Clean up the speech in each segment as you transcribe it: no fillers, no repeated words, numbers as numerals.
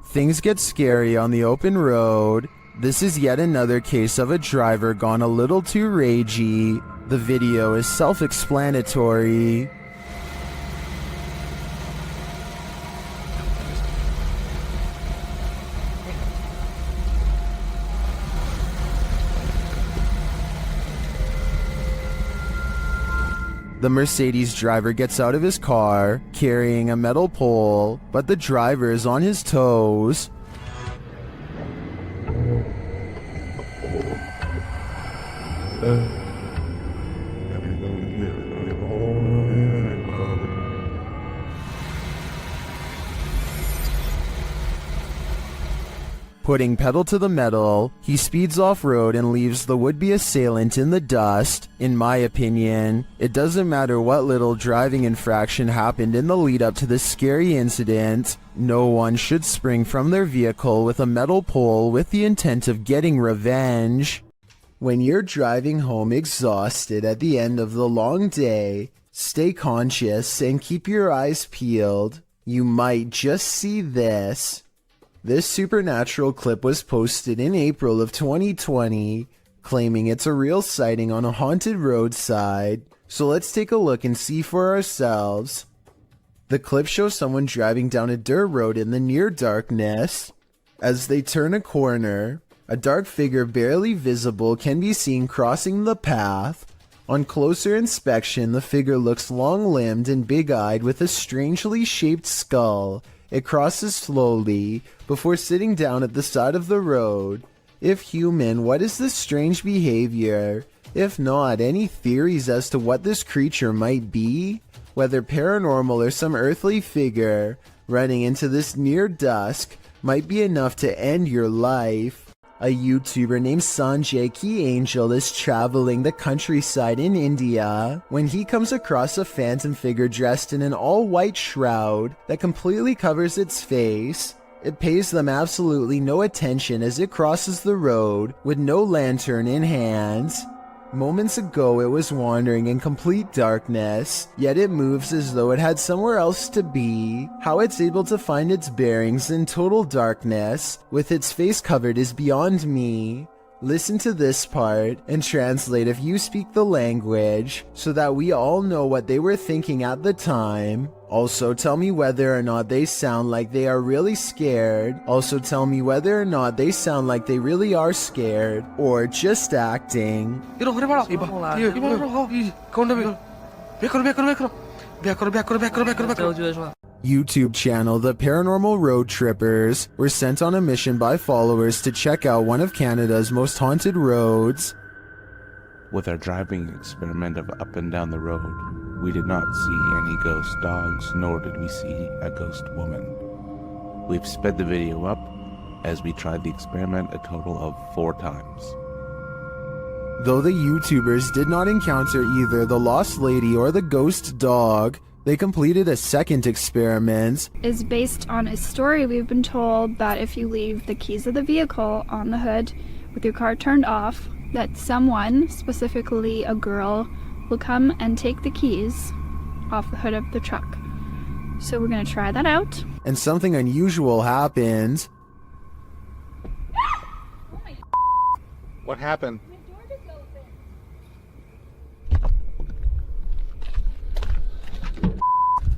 Things get scary on the open road. This is yet another case of a driver gone a little too ragey. The video is self-explanatory. The Mercedes driver gets out of his car, carrying a metal pole, but the driver is on his toes. Putting pedal to the metal, he speeds off-road and leaves the would-be assailant in the dust. In my opinion, it doesn't matter what little driving infraction happened in the lead-up to this scary incident. No one should spring from their vehicle with a metal pole with the intent of getting revenge. When you're driving home exhausted at the end of the long day, stay conscious and keep your eyes peeled. You might just see this. This supernatural clip was posted in April of 2020, claiming it's a real sighting on a haunted roadside. So let's take a look and see for ourselves. The clip shows someone driving down a dirt road in the near darkness. As they turn a corner, a dark figure barely visible can be seen crossing the path. On closer inspection, the figure looks long-limbed and big-eyed with a strangely shaped skull. It crosses slowly, before sitting down at the side of the road. If human, what is this strange behavior? If not, any theories as to what this creature might be? Whether paranormal or some earthly figure, running into this near dusk might be enough to end your life. A YouTuber named Sanjay Key Angel is traveling the countryside in India when he comes across a phantom figure dressed in an all-white shroud that completely covers its face. It pays them absolutely no attention as it crosses the road with no lantern in hand. Moments ago it was wandering in complete darkness, yet it moves as though it had somewhere else to be. How it's able to find its bearings in total darkness, with its face covered, is beyond me. Listen to this part and translate if you speak the language, so that we all know what they were thinking at the time. Also tell me whether or not they sound like they are really scared. Also tell me whether or not they sound like they really are scared, or just acting. YouTube channel The Paranormal Road Trippers were sent on a mission by followers to check out one of Canada's most haunted roads. With our driving experiment of up and down the road, we did not see any ghost dogs, nor did we see a ghost woman. We've sped the video up as we tried the experiment a total of 4 times. Though the YouTubers did not encounter either the lost lady or the ghost dog, they completed a second experiment. Is based on a story we've been told that if you leave the keys of the vehicle on the hood with your car turned off, that someone, specifically a girl, will come and take the keys off the hood of the truck. So we're gonna try that out. And something unusual happened. What happened?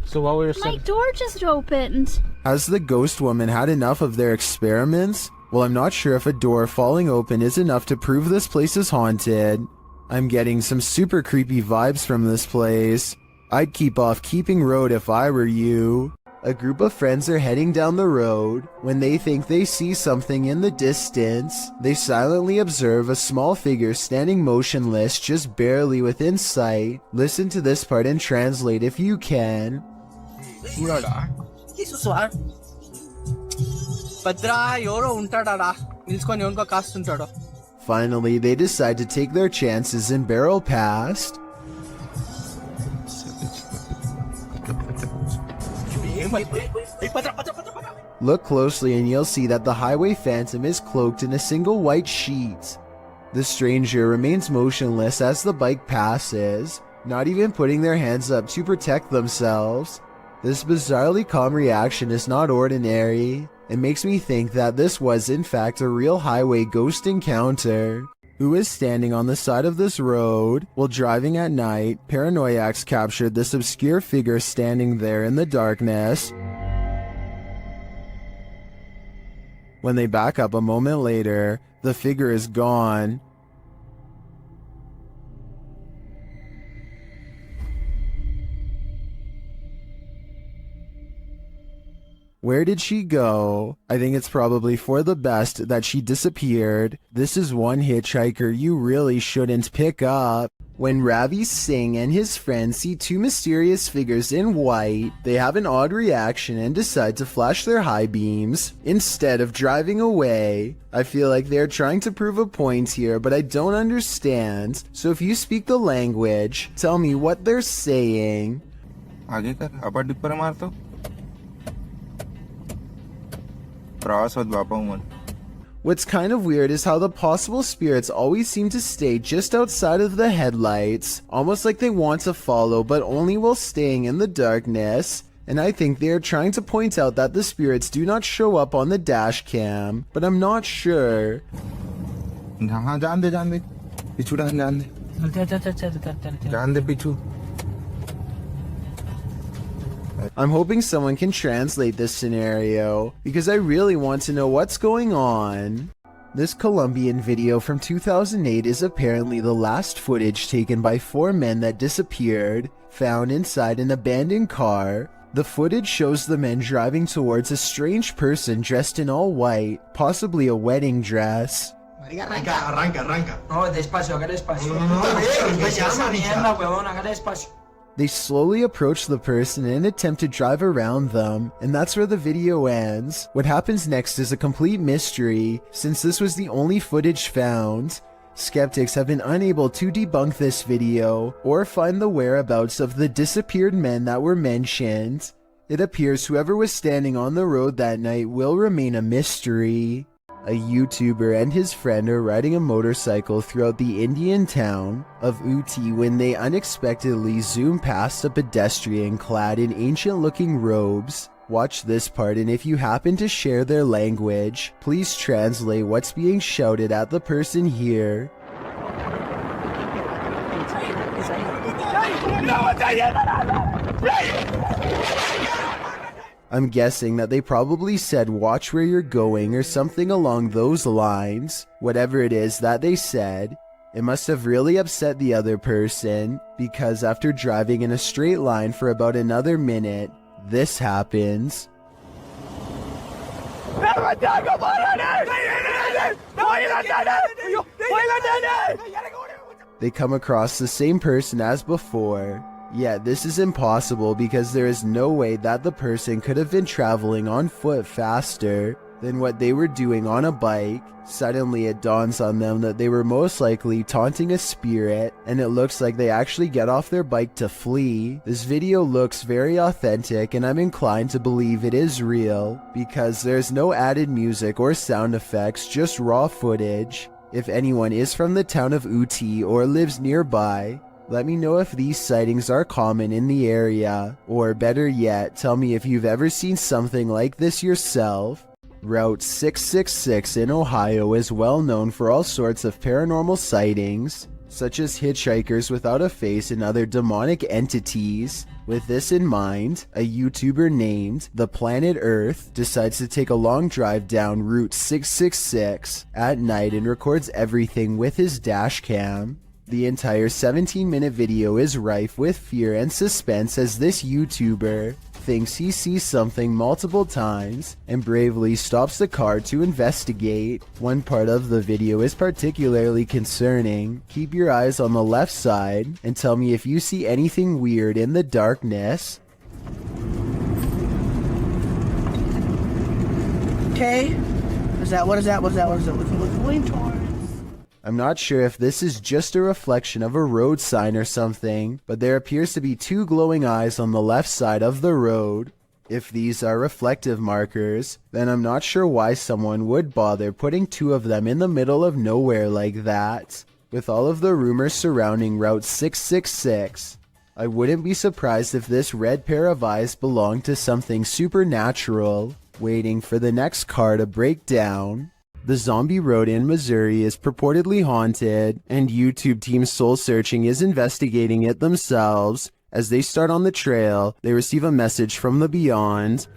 So while we were My door just opened. Has the ghost woman had enough of their experiments? Well, I'm not sure if a door falling open is enough to prove this place is haunted. I'm getting some super creepy vibes from this place. I'd keep off Keeping Road if I were you. A group of friends are heading down the road. When they think they see something in the distance, they silently observe a small figure standing motionless just barely within sight. Listen to this part and translate if you can. Finally, they decide to take their chances and barrel past. Look closely and you'll see that the highway phantom is cloaked in a single white sheet. The stranger remains motionless as the bike passes, not even putting their hands up to protect themselves. This bizarrely calm reaction is not ordinary. It makes me think that this was in fact a real highway ghost encounter. Who is standing on the side of this road? While driving at night, paranoiacs captured this obscure figure standing there in the darkness. When they back up a moment later, the figure is gone. Where did she go? I think it's probably for the best that she disappeared. This is one hitchhiker you really shouldn't pick up. When Ravi Singh and his friends see two mysterious figures in white, they have an odd reaction and decide to flash their high beams instead of driving away. I feel like they're trying to prove a point here, but I don't understand. So if you speak the language, tell me what they're saying. आगे कर अपर dipper मार तो प्रवास होत बापा मन. What's kind of weird is how the possible spirits always seem to stay just outside of the headlights, almost like they want to follow but only while staying in the darkness. And I think they are trying to point out that the spirits do not show up on the dash cam, but I'm not sure. हाँ जान दे पिछू जान दे पिछू. I'm hoping someone can translate this scenario, because I really want to know what's going on. This Colombian video from 2008 is apparently the last footage taken by 4 men that disappeared, found inside an abandoned car. The footage shows the men driving towards a strange person dressed in all white, possibly a wedding dress. Arranca. No, despacio, haga despacio. Mierda, huevón, haga despacio. They slowly approach the person and attempt to drive around them, and that's where the video ends. What happens next is a complete mystery, since this was the only footage found. Skeptics have been unable to debunk this video, or find the whereabouts of the disappeared men that were mentioned. It appears whoever was standing on the road that night will remain a mystery. A YouTuber and his friend are riding a motorcycle throughout the Indian town of Uti when they unexpectedly zoom past a pedestrian clad in ancient-looking robes. Watch this part, and if you happen to share their language, please translate what's being shouted at the person here. I'm guessing that they probably said watch where you're going or something along those lines. Whatever it is that they said, it must have really upset the other person, because after driving in a straight line for about another minute, this happens. They come across the same person as before. Yet this is impossible because there is no way that the person could have been traveling on foot faster than what they were doing on a bike. Suddenly it dawns on them that they were most likely taunting a spirit, and it looks like they actually get off their bike to flee. This video looks very authentic, and I'm inclined to believe it is real, because there's no added music or sound effects, just raw footage. If anyone is from the town of Uti or lives nearby, let me know if these sightings are common in the area, or better yet, tell me if you've ever seen something like this yourself. Route 666 in Ohio is well known for all sorts of paranormal sightings, such as hitchhikers without a face and other demonic entities. With this in mind, a YouTuber named The Planet Earth decides to take a long drive down Route 666 at night and records everything with his dash cam. The entire 17-minute video is rife with fear and suspense as this YouTuber thinks he sees something multiple times and bravely stops the car to investigate. One part of the video is particularly concerning. Keep your eyes on the left side and tell me if you see anything weird in the darkness. Okay. What is that? What is that? Looking towards. I'm not sure if this is just a reflection of a road sign or something, but there appears to be 2 glowing eyes on the left side of the road. If these are reflective markers, then I'm not sure why someone would bother putting 2 of them in the middle of nowhere like that. With all of the rumors surrounding Route 666, I wouldn't be surprised if this red pair of eyes belonged to something supernatural. waiting for the next car to break down. The zombie road in Missouri is purportedly haunted, and YouTube Team Soul Searching is investigating it themselves. As they start on the trail, they receive a message from the beyond.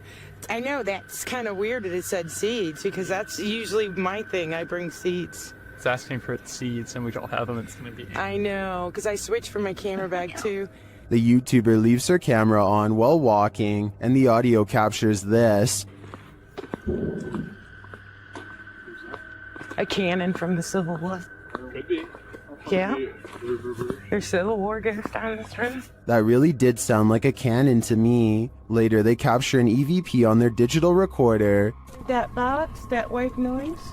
I know that's kind of weird that it said seeds, because that's usually my thing. I bring seeds. It's asking for seeds, and we don't have them. It's gonna be. I know, because I switched from my camera bag too. The YouTuber leaves her camera on while walking, and the audio captures this. A cannon from the Civil War. Could be. Yeah. There's Civil War goes down this road. That really did sound like a cannon to me. Later, they capture an EVP on their digital recorder. That box, that white noise.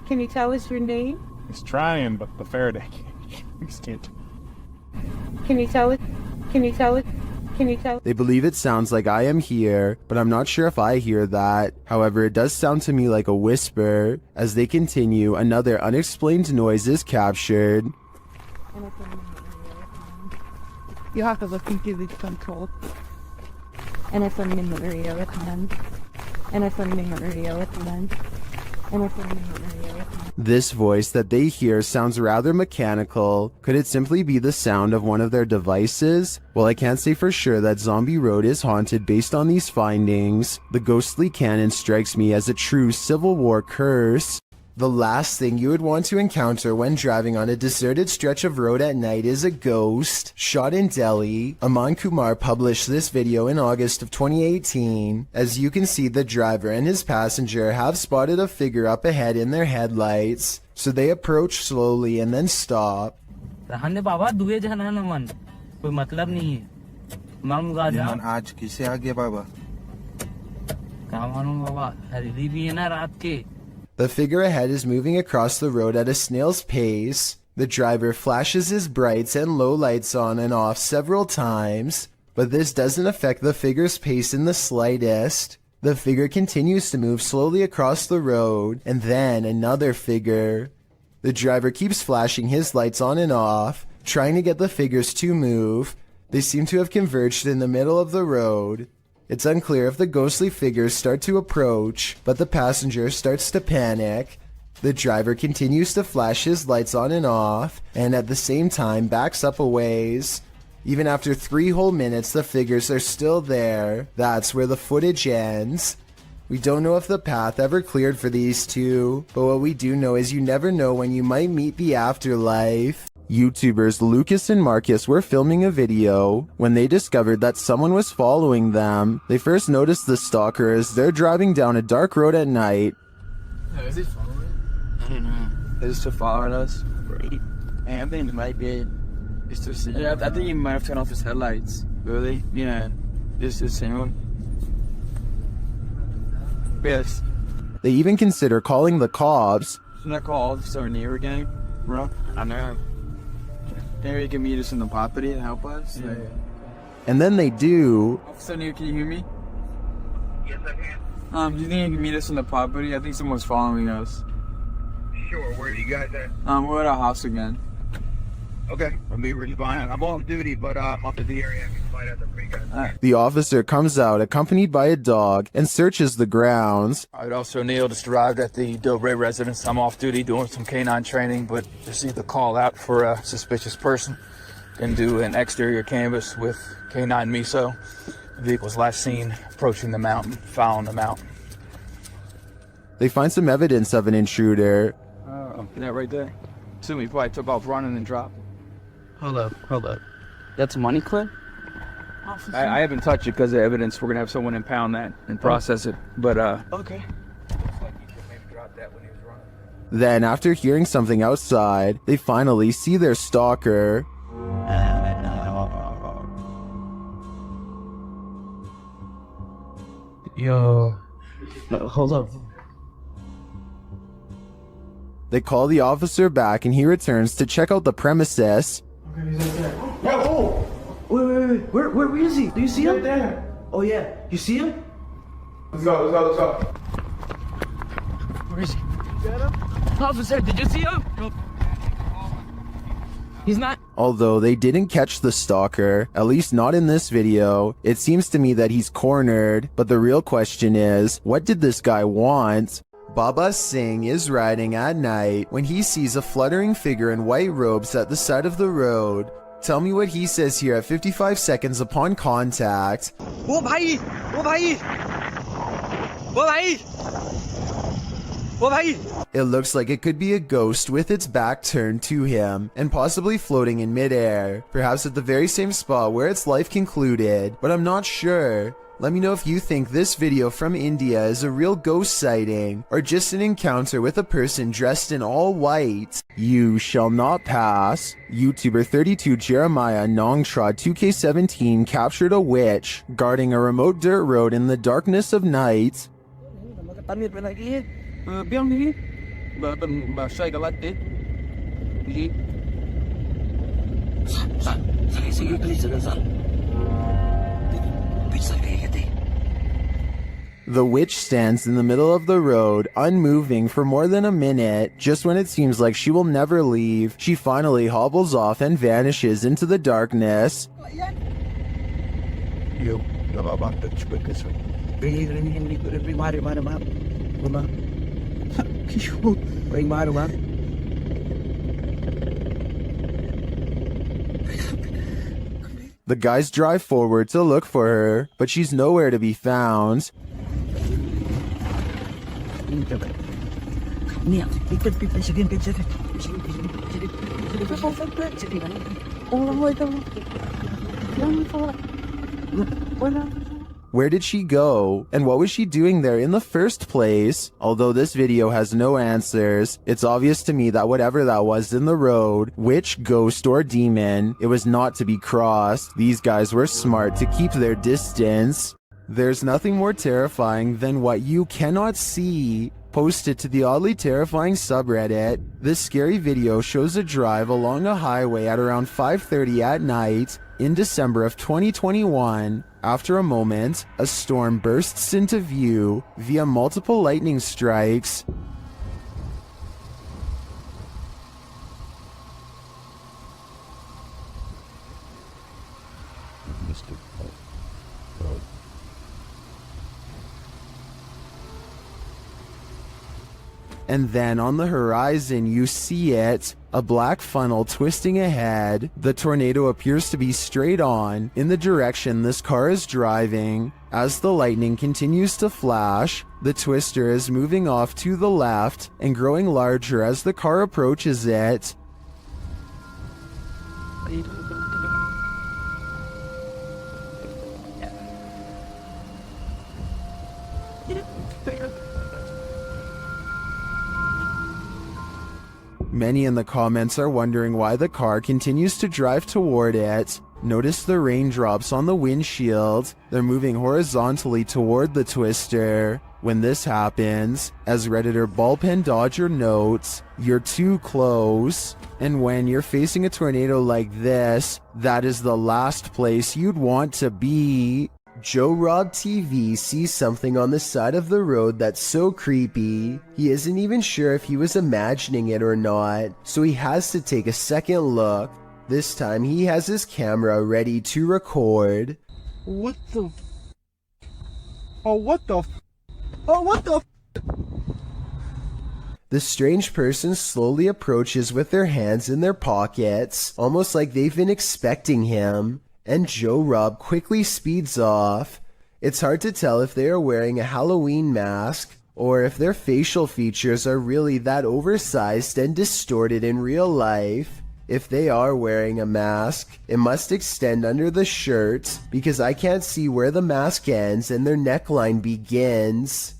Can you tell us your name? He's trying, but the Faraday can't. Can you tell it? Can you tell it? Can you tell? They believe it sounds like I am here, but I'm not sure if I hear that. However, it does sound to me like a whisper. As they continue, another unexplained noise is captured. You have to look into the control. And it's a memory of it, and it's a memory of it, and it's a memory of it. This voice that they hear sounds rather mechanical. Could it simply be the sound of one of their devices? Well, I can't say for sure that Zombie Road is haunted based on these findings. The ghostly cannon strikes me as a true Civil War curse. The last thing you would want to encounter when driving on a deserted stretch of road at night is a ghost. Shot in Delhi, Aman Kumar published this video in August of 2018. As you can see, the driver and his passenger have spotted a figure up ahead in their headlights. So they approach slowly and then stop. आज किसे आ गया बाबा? The figure ahead is moving across the road at a snail's pace. The driver flashes his brights and low lights on and off several times, but this doesn't affect the figure's pace in the slightest. The figure continues to move slowly across the road, and then another figure. The driver keeps flashing his lights on and off, trying to get the figures to move. They seem to have converged in the middle of the road. It's unclear if the ghostly figures start to approach, but the passenger starts to panic. The driver continues to flash his lights on and off, and at the same time backs up a ways. Even after 3 whole minutes, the figures are still there. That's where the footage ends. We don't know if the path ever cleared for these two, but what we do know is you never know when you might meet the afterlife. YouTubers Lucas and Marcus were filming a video when they discovered that someone was following them. They first noticed the stalker as they're driving down a dark road at night. Is he following? I don't know. Is he following us? Right. I think it might be. It's to see. Yeah, I think he might have turned off his headlights. Really? Yeah. It's the same one. Yes. They even consider calling the cops. Shouldn't I call Officer near again, bro? I know. Maybe you can meet us in the property and help us. Yeah. And then they do. Officer Neil, can you hear me? Yes, I can. Do you think you can meet us in the property? I think someone's following us. Sure, where are you guys at? We're at our house again. Okay, I'll be really fine. I'm on duty, but I'm up to the area. I can find out the free guys. The officer comes out accompanied by a dog and searches the grounds. All right, Officer O'Neill just arrived at the Delray residence. I'm off duty doing some canine training, but received a call out for a suspicious person. Then do an exterior canvass with K9 MISO. The vehicle was last seen approaching the mountain, following the mountain. They find some evidence of an intruder. That right there. Assume he probably took off running and dropped. Hold up. That's money clip? I haven't touched it because of evidence. We're going to have someone impound that and process it. But, Okay. looks like he maybe dropped that when he was running. Then, after hearing something outside, they finally see their stalker. Yo. Hold up. They call the officer back and he returns to check out the premises. Okay, he's right there. Yeah, oh! Wait. Where is he? Do you see him? Right there. Oh, yeah. You see him? Let's go. Where is he? Officer, did you see him? Nope. He's not. Although they didn't catch the stalker, at least not in this video. It seems to me that he's cornered, but the real question is, what did this guy want? Baba Singh is riding at night when he sees a fluttering figure in white robes at the side of the road. Tell me what he says here at 55 seconds upon contact. वो भाई वो भाई वो भाई वो भाई It looks like it could be a ghost with its back turned to him and possibly floating in midair, perhaps at the very same spot where its life concluded, but I'm not sure. Let me know if you think this video from India is a real ghost sighting or just an encounter with a person dressed in all white. You shall not pass. YouTuber 32 Jeremiah Nongtrod 2K17 captured a witch guarding a remote dirt road in the darkness of night. The witch stands in the middle of the road, unmoving for more than a minute. Just when it seems like she will never leave, she finally hobbles off and vanishes into the darkness. The guys drive forward to look for her, but she's nowhere to be found. Where did she go? And what was she doing there in the first place? Although this video has no answers, it's obvious to me that whatever that was in the road, witch, ghost, or demon, it was not to be crossed. These guys were smart to keep their distance. There's nothing more terrifying than what you cannot see. Posted to the oddly terrifying subreddit, this scary video shows a drive along a highway at around 5:30 at night in December of 2021. After a moment, a storm bursts into view via multiple lightning strikes. And then on the horizon you see it, a black funnel twisting ahead. The tornado appears to be straight on in the direction this car is driving. As the lightning continues to flash, the twister is moving off to the left and growing larger as the car approaches it. Many in the comments are wondering why the car continues to drive toward it. Notice the raindrops on the windshield. They're moving horizontally toward the twister. When this happens, as Redditor Ballpen Dodger notes, you're too close. And when you're facing a tornado like this, that is the last place you'd want to be. Joe Rob TV sees something on the side of the road that's so creepy, he isn't even sure if he was imagining it or not, so he has to take a second look. This time he has his camera ready to record. What the Oh, what the Oh, what the The strange person slowly approaches with their hands in their pockets, almost like they've been expecting him. And Joe Rob quickly speeds off. It's hard to tell if they are wearing a Halloween mask or if their facial features are really that oversized and distorted in real life. If they are wearing a mask, it must extend under the shirt because I can't see where the mask ends and their neckline begins.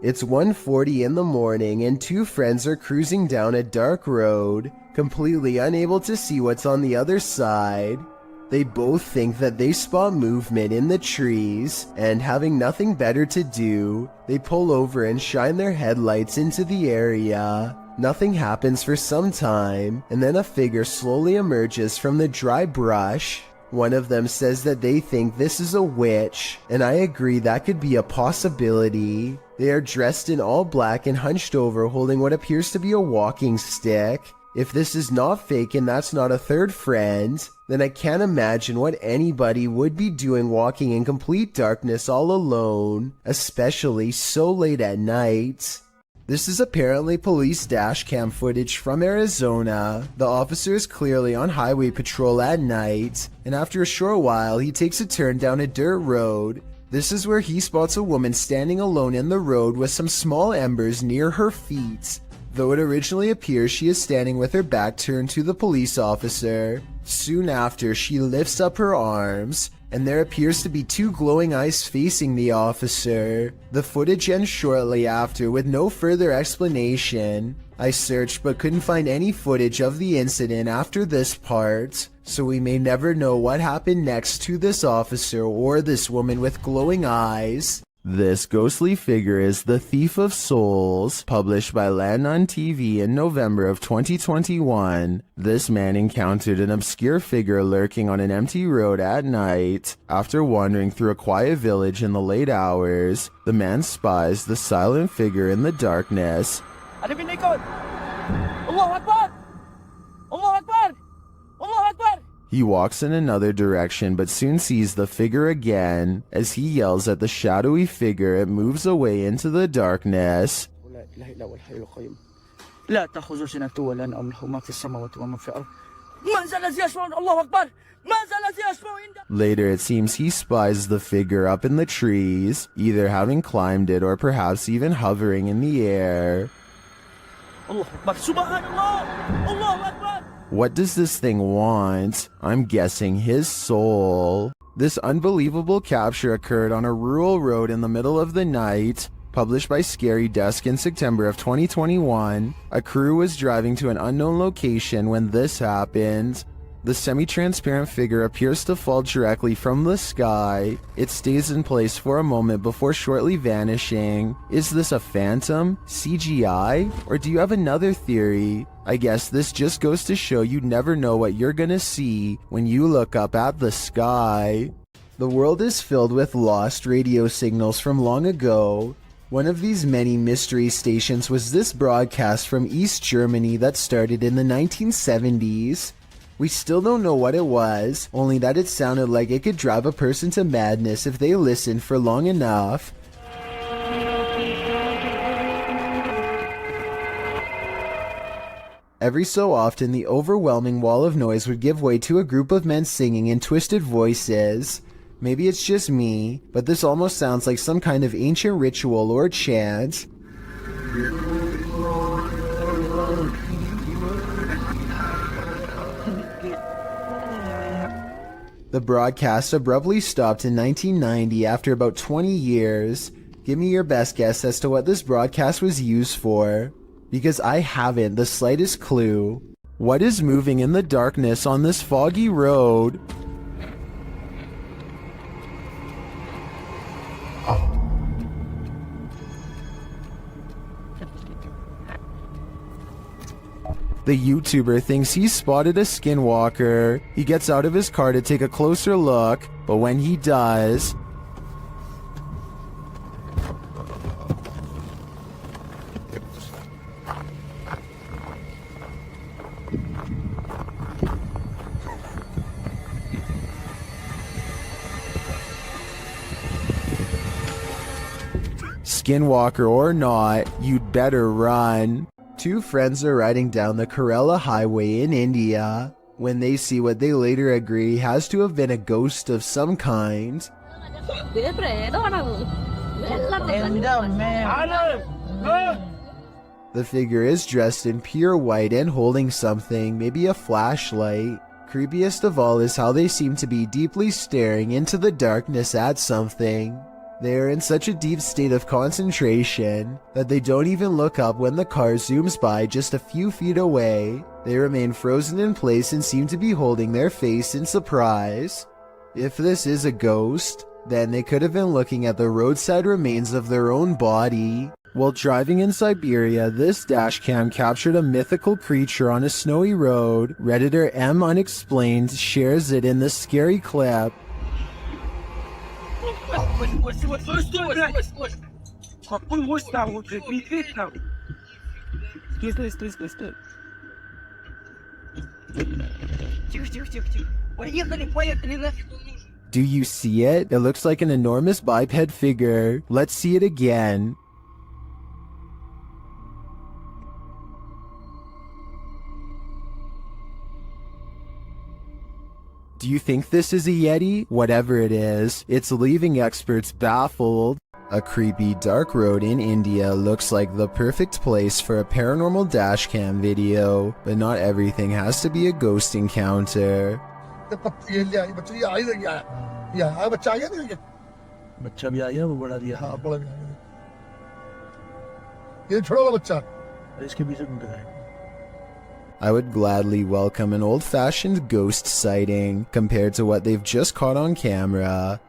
It's 1:40 in the morning and two friends are cruising down a dark road, completely unable to see what's on the other side. They both think that they spot movement in the trees, and having nothing better to do, they pull over and shine their headlights into the area. Nothing happens for some time, and then a figure slowly emerges from the dry brush. One of them says that they think this is a witch, and I agree that could be a possibility. They are dressed in all black and hunched over holding what appears to be a walking stick. If this is not fake and that's not a third friend, then I can't imagine what anybody would be doing walking in complete darkness all alone, especially so late at night. This is apparently police dash cam footage from Arizona. The officer is clearly on highway patrol at night, and after a short while he takes a turn down a dirt road. This is where he spots a woman standing alone in the road with some small embers near her feet. Though it originally appears she is standing with her back turned to the police officer. Soon after, she lifts up her arms, and there appears to be two glowing eyes facing the officer. The footage ends shortly after with no further explanation. I searched but couldn't find any footage of the incident after this part, so we may never know what happened next to this officer or this woman with glowing eyes. This ghostly figure is the Thief of Souls, published by Land on TV in November of 2021. This man encountered an obscure figure lurking on an empty road at night. After wandering through a quiet village in the late hours, the man spies the silent figure in the darkness. Allahu Akbar! Allahu Akbar! Allahu Akbar! He walks in another direction but soon sees the figure again. As he yells at the shadowy figure, it moves away into the darkness. Later, it seems he spies the figure up in the trees, either having climbed it or perhaps even hovering in the air. What does this thing want? I'm guessing his soul. This unbelievable capture occurred on a rural road in the middle of the night. Published by Scary Desk in September of 2021, a crew was driving to an unknown location when this happened. The semi-transparent figure appears to fall directly from the sky. It stays in place for a moment before shortly vanishing. Is this a phantom, CGI, or do you have another theory? I guess this just goes to show you never know what you're gonna see when you look up at the sky. The world is filled with lost radio signals from long ago. One of these many mystery stations was this broadcast from East Germany that started in the 1970s. We still don't know what it was, only that it sounded like it could drive a person to madness if they listened for long enough. Every so often, the overwhelming wall of noise would give way to a group of men singing in twisted voices. Maybe it's just me, but this almost sounds like some kind of ancient ritual or chant. The broadcast abruptly stopped in 1990 after about 20 years. Give me your best guess as to what this broadcast was used for, because I haven't the slightest clue. What is moving in the darkness on this foggy road? The YouTuber thinks he's spotted a skinwalker. He gets out of his car to take a closer look, but when he does, skinwalker or not, you'd better run. Two friends are riding down the Kerala highway in India when they see what they later agree has to have been a ghost of some kind. The figure is dressed in pure white and holding something, maybe a flashlight. Creepiest of all is how they seem to be deeply staring into the darkness at something. They are in such a deep state of concentration that they don't even look up when the car zooms by just a few feet away. They remain frozen in place and seem to be holding their face in surprise. If this is a ghost, then they could have been looking at the roadside remains of their own body. While driving in Siberia, this dashcam captured a mythical creature on a snowy road. Redditor M Unexplained shares it in this scary clip. Do you see it? It looks like an enormous biped figure. Let's see it again. Do you think this is a Yeti? Whatever it is, it's leaving experts baffled. A creepy dark road in India looks like the perfect place for a paranormal dashcam video, but not everything has to be a ghost encounter. बच्चा भी आ गया वो बड़ा दिया हाँ बड़ा भी आ गया ये छोटा वाला बच्चा इसके पीछे घूमते हैं I would gladly welcome an old-fashioned ghost sighting compared to what they've just caught on camera.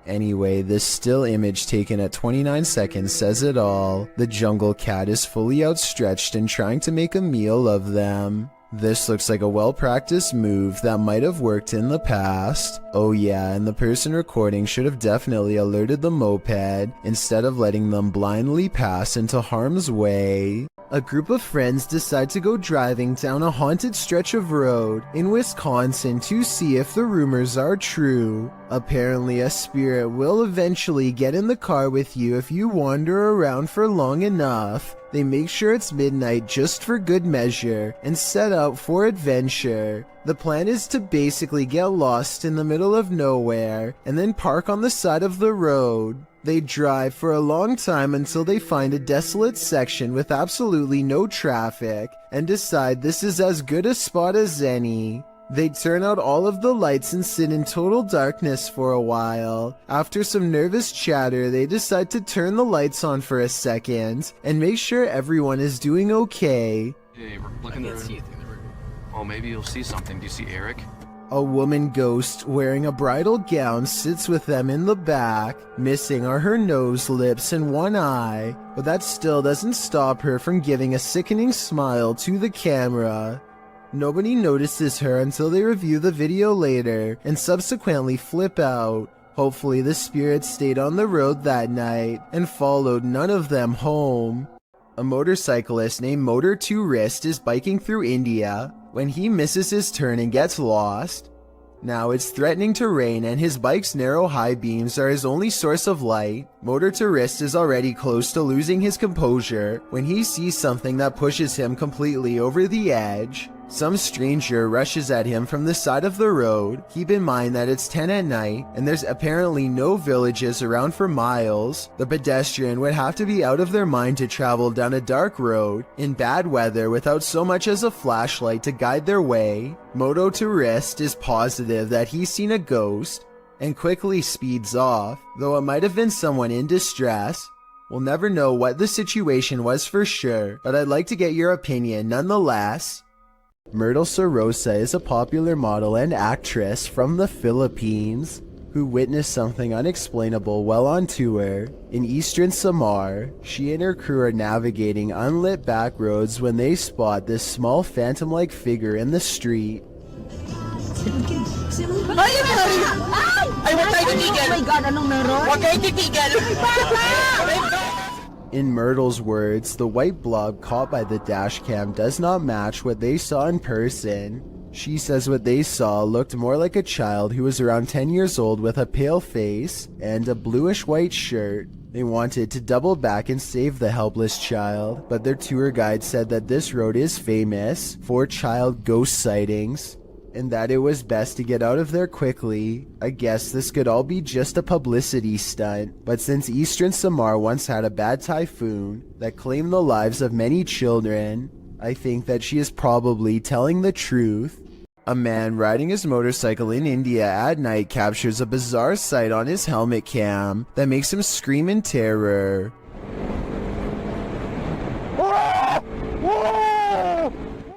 Anyway, this still image taken at 29 seconds says it all. The jungle cat is fully outstretched and trying to make a meal of them. This looks like a well-practiced move that might have worked in the past. Oh yeah, and the person recording should have definitely alerted the moped instead of letting them blindly pass into harm's way. A group of friends decide to go driving down a haunted stretch of road in Wisconsin to see if the rumors are true. Apparently, a spirit will eventually get in the car with you if you wander around for long enough. They make sure it's midnight just for good measure and set out for adventure. The plan is to basically get lost in the middle of nowhere and then park on the side of the road. They drive for a long time until they find a desolate section with absolutely no traffic and decide this is as good a spot as any. They turn out all of the lights and sit in total darkness for a while. After some nervous chatter, they decide to turn the lights on for a second and make sure everyone is doing okay. Hey, look in the room. Oh, maybe you'll see something. Do you see Eric? A woman ghost wearing a bridal gown sits with them in the back. Missing are her nose, lips, and one eye, but that still doesn't stop her from giving a sickening smile to the camera. Nobody notices her until they review the video later and subsequently flip out. Hopefully the spirit stayed on the road that night and followed none of them home. A motorcyclist named Motor 2 Wrist is biking through India when he misses his turn and gets lost. Now it's threatening to rain and his bike's narrow high beams are his only source of light. Motor 2 Wrist is already close to losing his composure when he sees something that pushes him completely over the edge. Some stranger rushes at him from the side of the road. Keep in mind that it's 10 at night and there's apparently no villages around for miles. The pedestrian would have to be out of their mind to travel down a dark road in bad weather without so much as a flashlight to guide their way. Moto to Wrist is positive that he's seen a ghost and quickly speeds off, though it might have been someone in distress. We'll never know what the situation was for sure, but I'd like to get your opinion nonetheless. Myrtle Sorosa is a popular model and actress from the Philippines who witnessed something unexplainable while on tour. In eastern Samar, she and her crew are navigating unlit back roads when they spot this small phantom-like figure in the street. In Myrtle's words, the white blob caught by the dashcam does not match what they saw in person. She says what they saw looked more like a child who was around 10 years old with a pale face and a bluish-white shirt. They wanted to double back and save the helpless child, but their tour guide said that this road is famous for child ghost sightings, and that it was best to get out of there quickly. I guess this could all be just a publicity stunt, but since eastern Samar once had a bad typhoon that claimed the lives of many children, I think that she is probably telling the truth. A man riding his motorcycle in India at night captures a bizarre sight on his helmet cam that makes him scream in terror.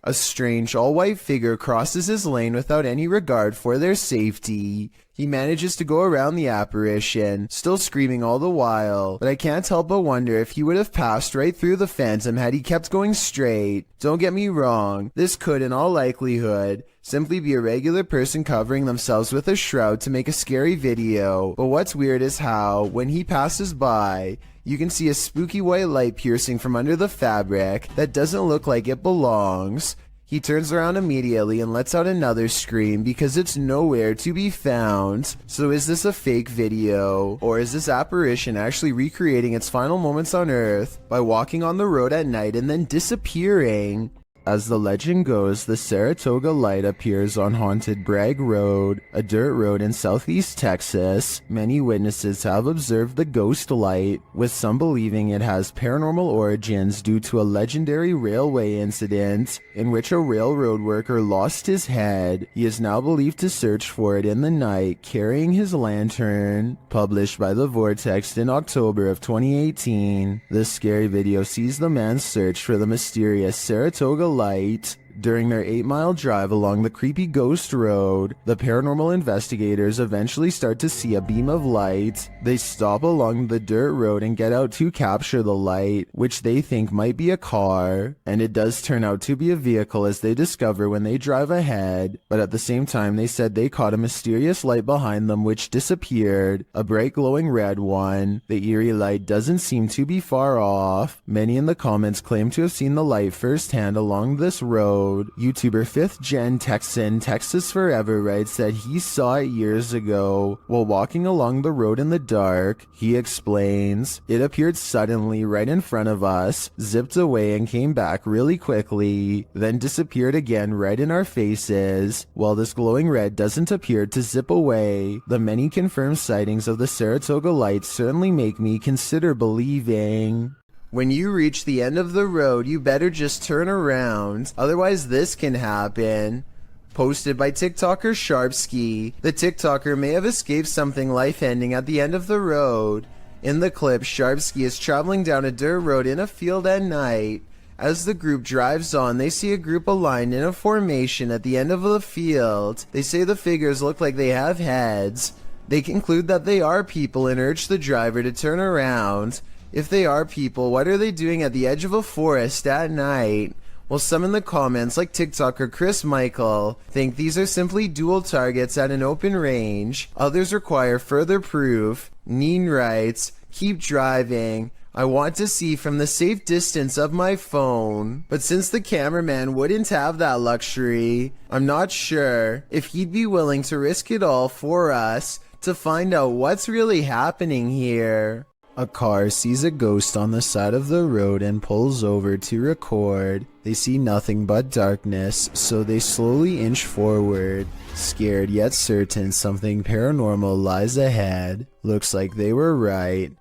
A strange all-white figure crosses his lane without any regard for their safety. He manages to go around the apparition, still screaming all the while, but I can't help but wonder if he would have passed right through the phantom had he kept going straight. Don't get me wrong, this could in all likelihood simply be a regular person covering themselves with a shroud to make a scary video, but what's weird is how, when he passes by, you can see a spooky white light piercing from under the fabric that doesn't look like it belongs. He turns around immediately and lets out another scream because it's nowhere to be found. So is this a fake video, or is this apparition actually recreating its final moments on Earth by walking on the road at night and then disappearing? As the legend goes, the Saratoga light appears on Haunted Bragg Road, a dirt road in southeast Texas. Many witnesses have observed the ghost light, with some believing it has paranormal origins due to a legendary railway incident in which a railroad worker lost his head. He is now believed to search for it in the night, carrying his lantern. Published by The Vortex in October of 2018, this scary video sees the man's search for the mysterious Saratoga light. During their 8-mile drive along the creepy ghost road, the paranormal investigators eventually start to see a beam of light. They stop along the dirt road and get out to capture the light, which they think might be a car, and it does turn out to be a vehicle as they discover when they drive ahead. But at the same time, they said they caught a mysterious light behind them which disappeared, a bright glowing red one. The eerie light doesn't seem to be far off. Many in the comments claim to have seen the light firsthand along this road. YouTuber 5th Gen Texan Texas Forever writes that he saw it years ago while walking along the road in the dark. He explains, "It appeared suddenly right in front of us, zipped away and came back really quickly, then disappeared again right in our faces. While this glowing red doesn't appear to zip away, the many confirmed sightings of the Saratoga light certainly make me consider believing." When you reach the end of the road, you better just turn around, otherwise this can happen. Posted by TikToker Sharpski. The TikToker may have escaped something life-ending at the end of the road. In the clip, Sharpski is traveling down a dirt road in a field at night. As the group drives on, they see a group aligned in a formation at the end of the field. They say the figures look like they have heads. They conclude that they are people and urge the driver to turn around. If they are people, what are they doing at the edge of a forest at night? Well, some in the comments, like TikToker Chris Michael, think these are simply dual targets at an open range. Others require further proof. Neen writes, "Keep driving. I want to see from the safe distance of my phone." But since the cameraman wouldn't have that luxury, I'm not sure if he'd be willing to risk it all for us to find out what's really happening here. A car sees a ghost on the side of the road and pulls over to record. They see nothing but darkness, so they slowly inch forward, scared yet certain something paranormal lies ahead. Looks like they were right.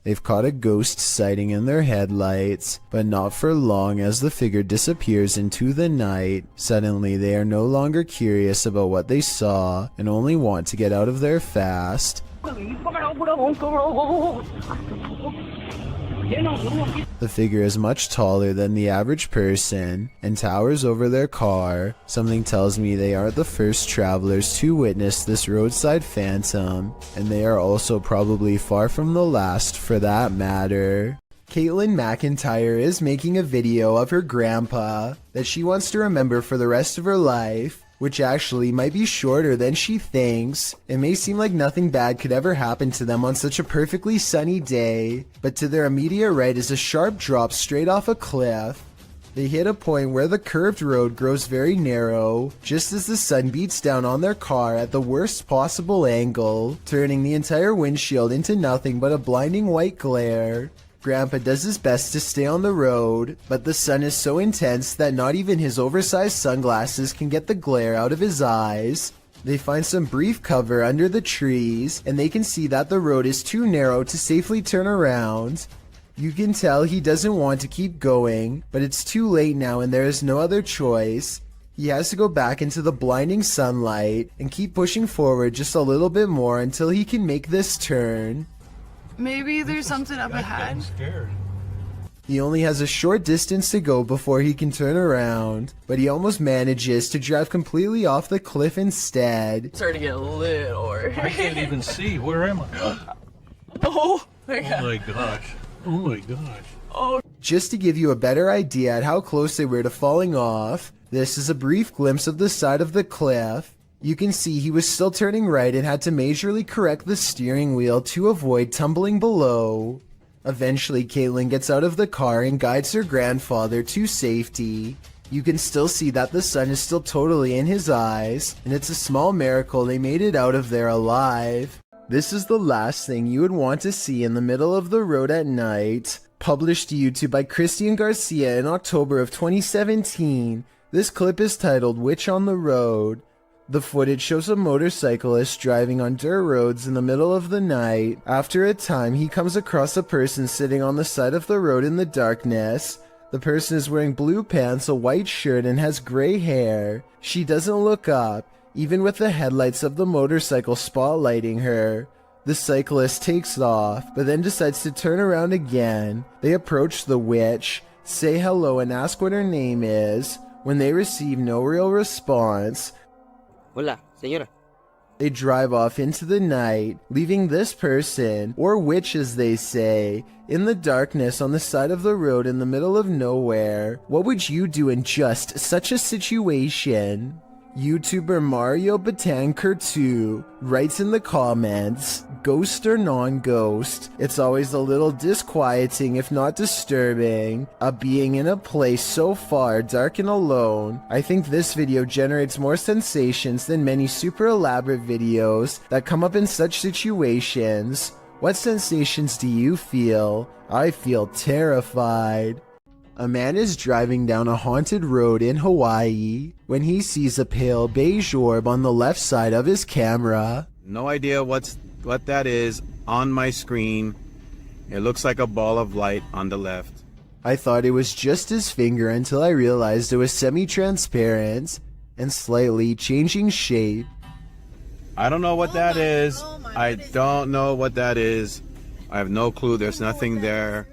They've caught a ghost sighting in their headlights, but not for long as the figure disappears into the night. Suddenly, they are no longer curious about what they saw and only want to get out of there fast. The figure is much taller than the average person and towers over their car. Something tells me they aren't the first travelers to witness this roadside phantom, and they are also probably far from the last for that matter. Caitlin McIntyre is making a video of her grandpa that she wants to remember for the rest of her life, which actually might be shorter than she thinks. It may seem like nothing bad could ever happen to them on such a perfectly sunny day, but to their immediate right is a sharp drop straight off a cliff. They hit a point where the curved road grows very narrow, just as the sun beats down on their car at the worst possible angle, turning the entire windshield into nothing but a blinding white glare. Grandpa does his best to stay on the road, but the sun is so intense that not even his oversized sunglasses can get the glare out of his eyes. They find some brief cover under the trees, and they can see that the road is too narrow to safely turn around. You can tell he doesn't want to keep going, but it's too late now and there is no other choice. He has to go back into the blinding sunlight and keep pushing forward just a little bit more until he can make this turn. Maybe there's something up ahead. He only has a short distance to go before he can turn around, but he almost manages to drive completely off the cliff instead. It's starting to get a little worried. I can't even see. Where am I? Oh my god. Oh my gosh. Oh my gosh. Oh. Just to give you a better idea at how close they were to falling off, this is a brief glimpse of the side of the cliff. You can see he was still turning right and had to majorly correct the steering wheel to avoid tumbling below. Eventually, Caitlin gets out of the car and guides her grandfather to safety. You can still see that the sun is still totally in his eyes, and it's a small miracle they made it out of there alive. This is the last thing you would want to see in the middle of the road at night. Published to YouTube by Christian Garcia in October of 2017, this clip is titled "Witch on the Road." The footage shows a motorcyclist driving on dirt roads in the middle of the night. After a time, he comes across a person sitting on the side of the road in the darkness. The person is wearing blue pants, a white shirt, and has gray hair. She doesn't look up, even with the headlights of the motorcycle spotlighting her. The cyclist takes off, but then decides to turn around again. They approach the witch, say hello, and ask what her name is. When they receive no real response, Hola, señora. They drive off into the night, leaving this person, or witch as they say, in the darkness on the side of the road in the middle of nowhere. What would you do in just such a situation? YouTuber Mario Batanker2 writes in the comments, "Ghost or non-ghost, it's always a little disquieting if not disturbing. A being in a place so far dark and alone. I think this video generates more sensations than many super elaborate videos that come up in such situations. What sensations do you feel? I feel terrified." A man is driving down a haunted road in Hawaii when he sees a pale beige orb on the left side of his camera. No idea what that is on my screen. It looks like a ball of light on the left. I thought it was just his finger until I realized it was semi-transparent and slightly changing shape. I don't know what that is. I don't know what that is. I have no clue. There's nothing there.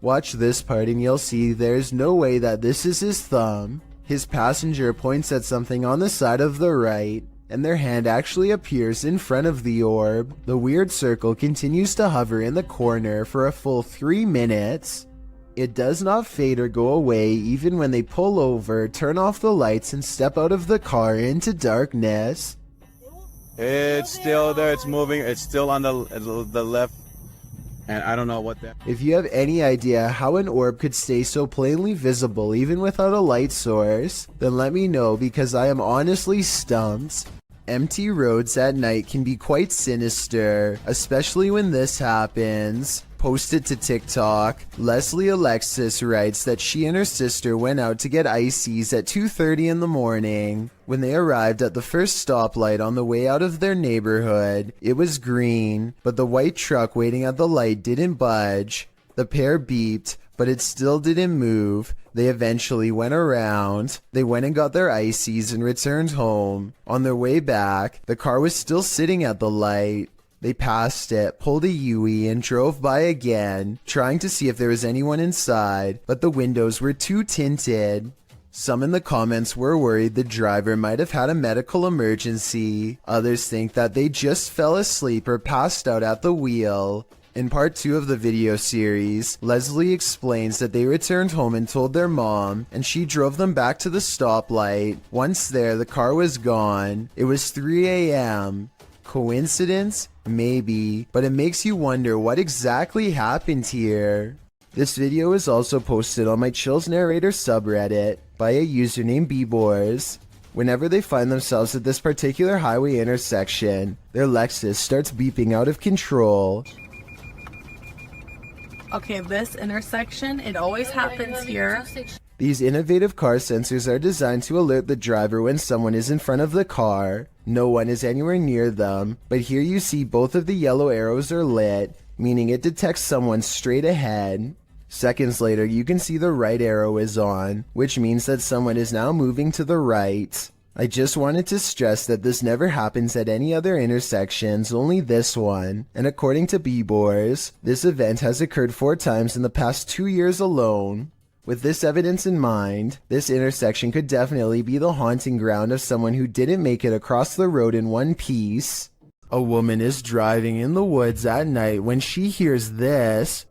Watch this part and you'll see there's no way that this is his thumb. His passenger points at something on the side of the right, and their hand actually appears in front of the orb. The weird circle continues to hover in the corner for a full 3 minutes. It does not fade or go away even when they pull over, turn off the lights, and step out of the car into darkness. It's still there. It's moving. It's still on the left. And I don't know what that... If you have any idea how an orb could stay so plainly visible even without a light source, then let me know because I am honestly stumped. Empty roads at night can be quite sinister, especially when this happens. Posted to TikTok, Leslie Alexis writes that she and her sister went out to get ices at 2:30 in the morning. When they arrived at the first stoplight on the way out of their neighborhood, it was green, but the white truck waiting at the light didn't budge. The pair beeped, but it still didn't move. They eventually went around. They went and got their ices and returned home. On their way back, the car was still sitting at the light. They passed it, pulled a U-turn, and drove by again, trying to see if there was anyone inside, but the windows were too tinted. Some in the comments were worried the driver might have had a medical emergency. Others think that they just fell asleep or passed out at the wheel. In part 2 of the video series, Leslie explains that they returned home and told their mom, and she drove them back to the stoplight. Once there, the car was gone. It was 3 a.m. Coincidence? Maybe, but it makes you wonder what exactly happened here. This video is also posted on my Chills Narrator subreddit by a user named Bbors. Whenever they find themselves at this particular highway intersection, their Lexus starts beeping out of control. Okay, this intersection, it always happens here. These innovative car sensors are designed to alert the driver when someone is in front of the car. No one is anywhere near them, but here you see both of the yellow arrows are lit, meaning it detects someone straight ahead. Seconds later, you can see the right arrow is on, which means that someone is now moving to the right. I just wanted to stress that this never happens at any other intersections, only this one. And according to Bbors, this event has occurred 4 times in the past 2 years alone. With this evidence in mind, this intersection could definitely be the haunting ground of someone who didn't make it across the road in one piece. A woman is driving in the woods at night when she hears this.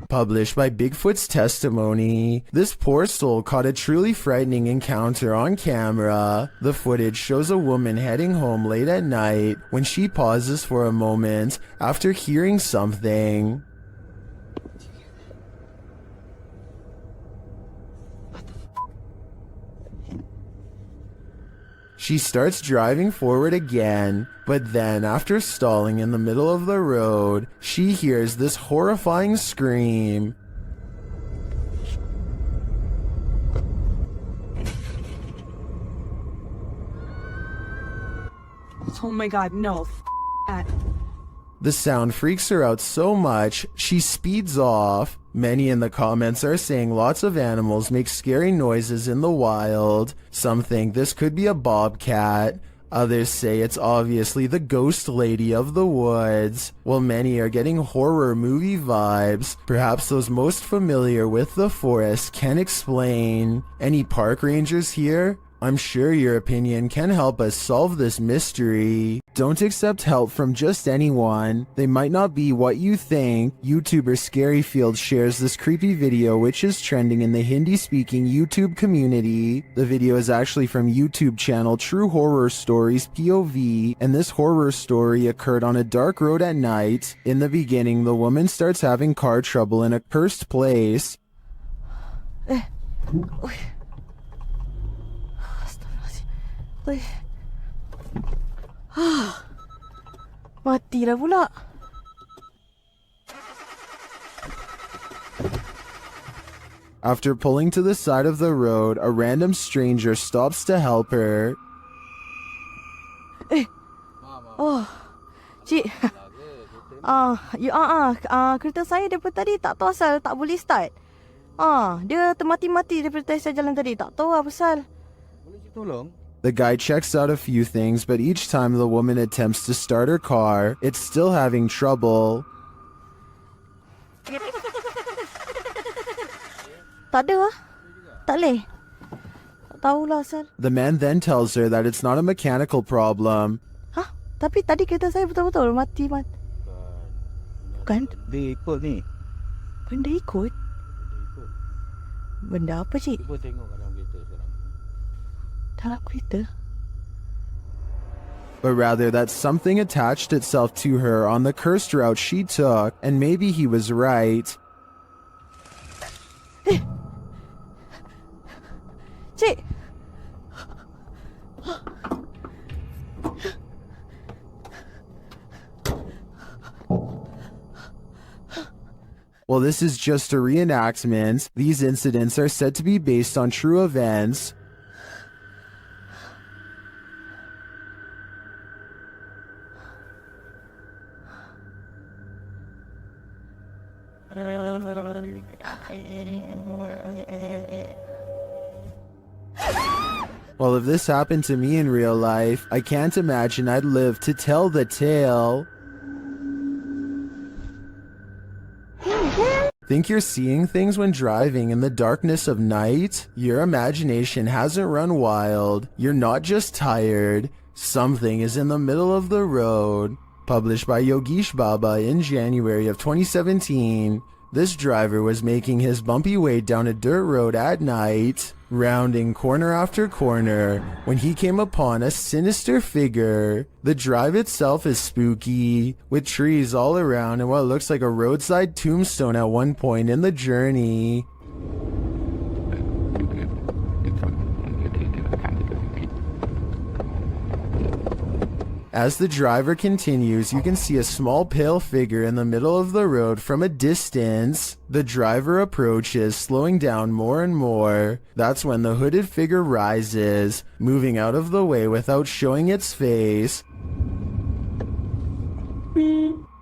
Published by Bigfoot's Testimony. This poor soul caught a truly frightening encounter on camera. The footage shows a woman heading home late at night when she pauses for a moment after hearing something. She starts driving forward again, but then after stalling in the middle of the road, she hears this horrifying scream. Oh my god, no. That. The sound freaks her out so much, she speeds off. Many in the comments are saying lots of animals make scary noises in the wild. Some think this could be a bobcat. Others say it's obviously the ghost lady of the woods. While many are getting horror movie vibes, perhaps those most familiar with the forest can explain. Any park rangers here? I'm sure your opinion can help us solve this mystery. Don't accept help from just anyone. They might not be what you think. YouTuber Scaryfield shares this creepy video which is trending in the Hindi-speaking YouTube community. The video is actually from YouTube channel True Horror Stories POV, and this horror story occurred on a dark road at night. In the beginning, the woman starts having car trouble in a cursed place. Mati dah pula. After pulling to the side of the road, a random stranger stops to help her. Oh, cik. Kereta saya daripada tadi tak tahu asal tak boleh start. Dia termati-mati daripada saya jalan tadi. Tak tahu apa pasal. Boleh saya tolong? The guy checks out a few things, but each time the woman attempts to start her car, it's still having trouble. Tak ada lah. Tak boleh. Tak tahulah asal. The man then tells her that it's not a mechanical problem. Tapi tadi kereta saya betul-betul mati. Bukan? Dia ikut ni. Benda ikut? Benda apa, cik? Cuba tengok dalam kereta sekarang. Dalam kereta? But rather that something attached itself to her on the cursed route she took, and maybe he was right. Cik! While this is just a reenactment, these incidents are said to be based on true events. Well, if this happened to me in real life, I can't imagine I'd live to tell the tale. Think you're seeing things when driving in the darkness of night? Your imagination hasn't run wild. You're not just tired. Something is in the middle of the road. Published by Yogesh Baba in January of 2017. This driver was making his bumpy way down a dirt road at night, rounding corner after corner, when he came upon a sinister figure. The drive itself is spooky, with trees all around and what looks like a roadside tombstone at one point in the journey. As the driver continues, you can see a small pale figure in the middle of the road from a distance. The driver approaches, slowing down more and more. That's when the hooded figure rises, moving out of the way without showing its face.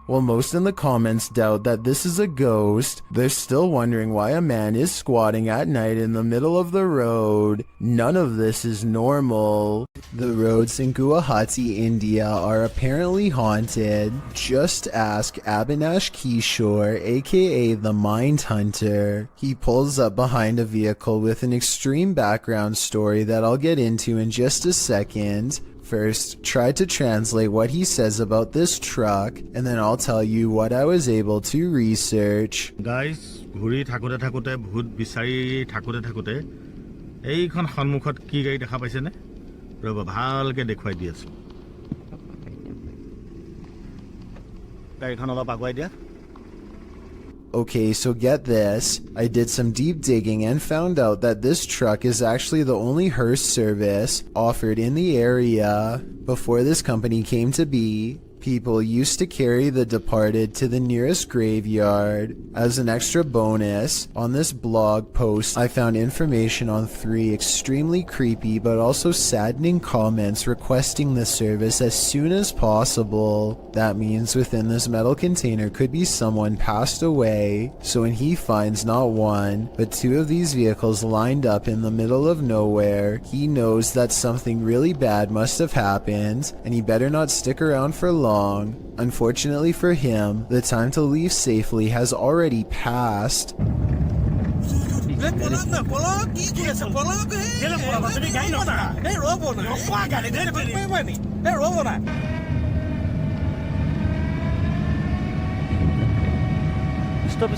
While most in the comments doubt that this is a ghost, they're still wondering why a man is squatting at night in the middle of the road. None of this is normal. The roads in Guwahati, India are apparently haunted. Just ask Abhinash Kishore, aka the Mind Hunter. He pulls up behind a vehicle with an extreme background story that I'll get into in just a second. First, try to translate what he says about this truck, and then I'll tell you what I was able to research. Guys, ঘুৰি থাকোতে থাকোতে ভূত বিচাৰি থাকোতে থাকোতে এইখন সন্মুখত কি গাড়ী দেখা পাইছে নে ৰব ভালকে দেখুৱাই দি আছো গাড়ীখন অলপ আগুৱাই দিয়া Okay, so get this. I did some deep digging and found out that this truck is actually the only hearse service offered in the area. Before this company came to be, people used to carry the departed to the nearest graveyard. As an extra bonus, on this blog post I found information on 3 extremely creepy but also saddening comments requesting the service as soon as possible. That means within this metal container could be someone passed away, so when he finds not 1 but 2 of these vehicles lined up in the middle of nowhere, he knows that something really bad must have happened and he better not stick around for long. Unfortunately for him, the time to leave safely has already passed. Stop.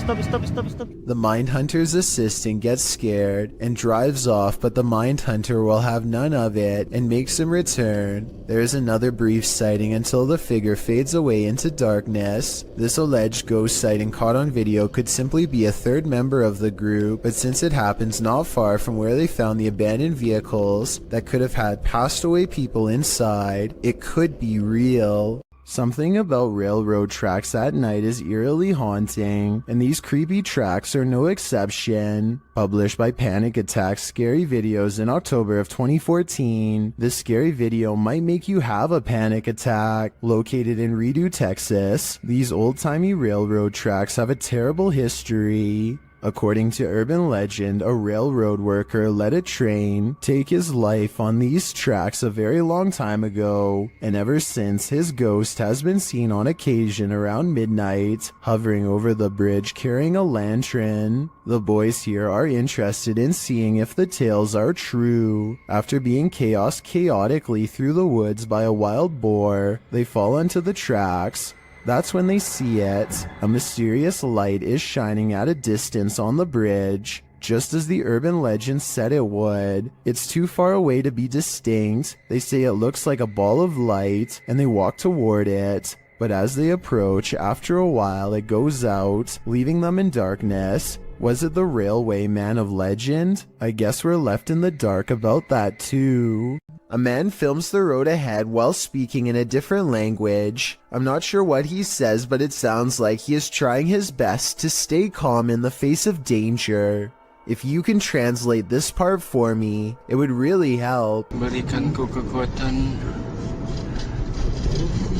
The Mindhunter's assistant gets scared and drives off, but the Mindhunter will have none of it and makes him return. There is another brief sighting until the figure fades away into darkness. This alleged ghost sighting caught on video could simply be a third member of the group, but since it happens not far from where they found the abandoned vehicles that could have had passed away people inside, it could be real. Something about railroad tracks at night is eerily haunting, and these creepy tracks are no exception. Published by Panic Attack Scary Videos in October of 2014, this scary video might make you have a panic attack. Located in Redo, Texas, these old-timey railroad tracks have a terrible history. According to urban legend, a railroad worker let a train take his life on these tracks a very long time ago, and ever since his ghost has been seen on occasion around midnight, hovering over the bridge carrying a lantern. The boys here are interested in seeing if the tales are true. After being chaotically through the woods by a wild boar, they fall onto the tracks. That's when they see it. A mysterious light is shining at a distance on the bridge, just as the urban legend said it would. It's too far away to be distinct. They say it looks like a ball of light, and they walk toward it. But as they approach, after a while it goes out, leaving them in darkness. Was it the railway man of legend? I guess we're left in the dark about that too. A man films the road ahead while speaking in a different language. I'm not sure what he says, but it sounds like he is trying his best to stay calm in the face of danger. If you can translate this part for me, it would really help. Berikan ku kekuatan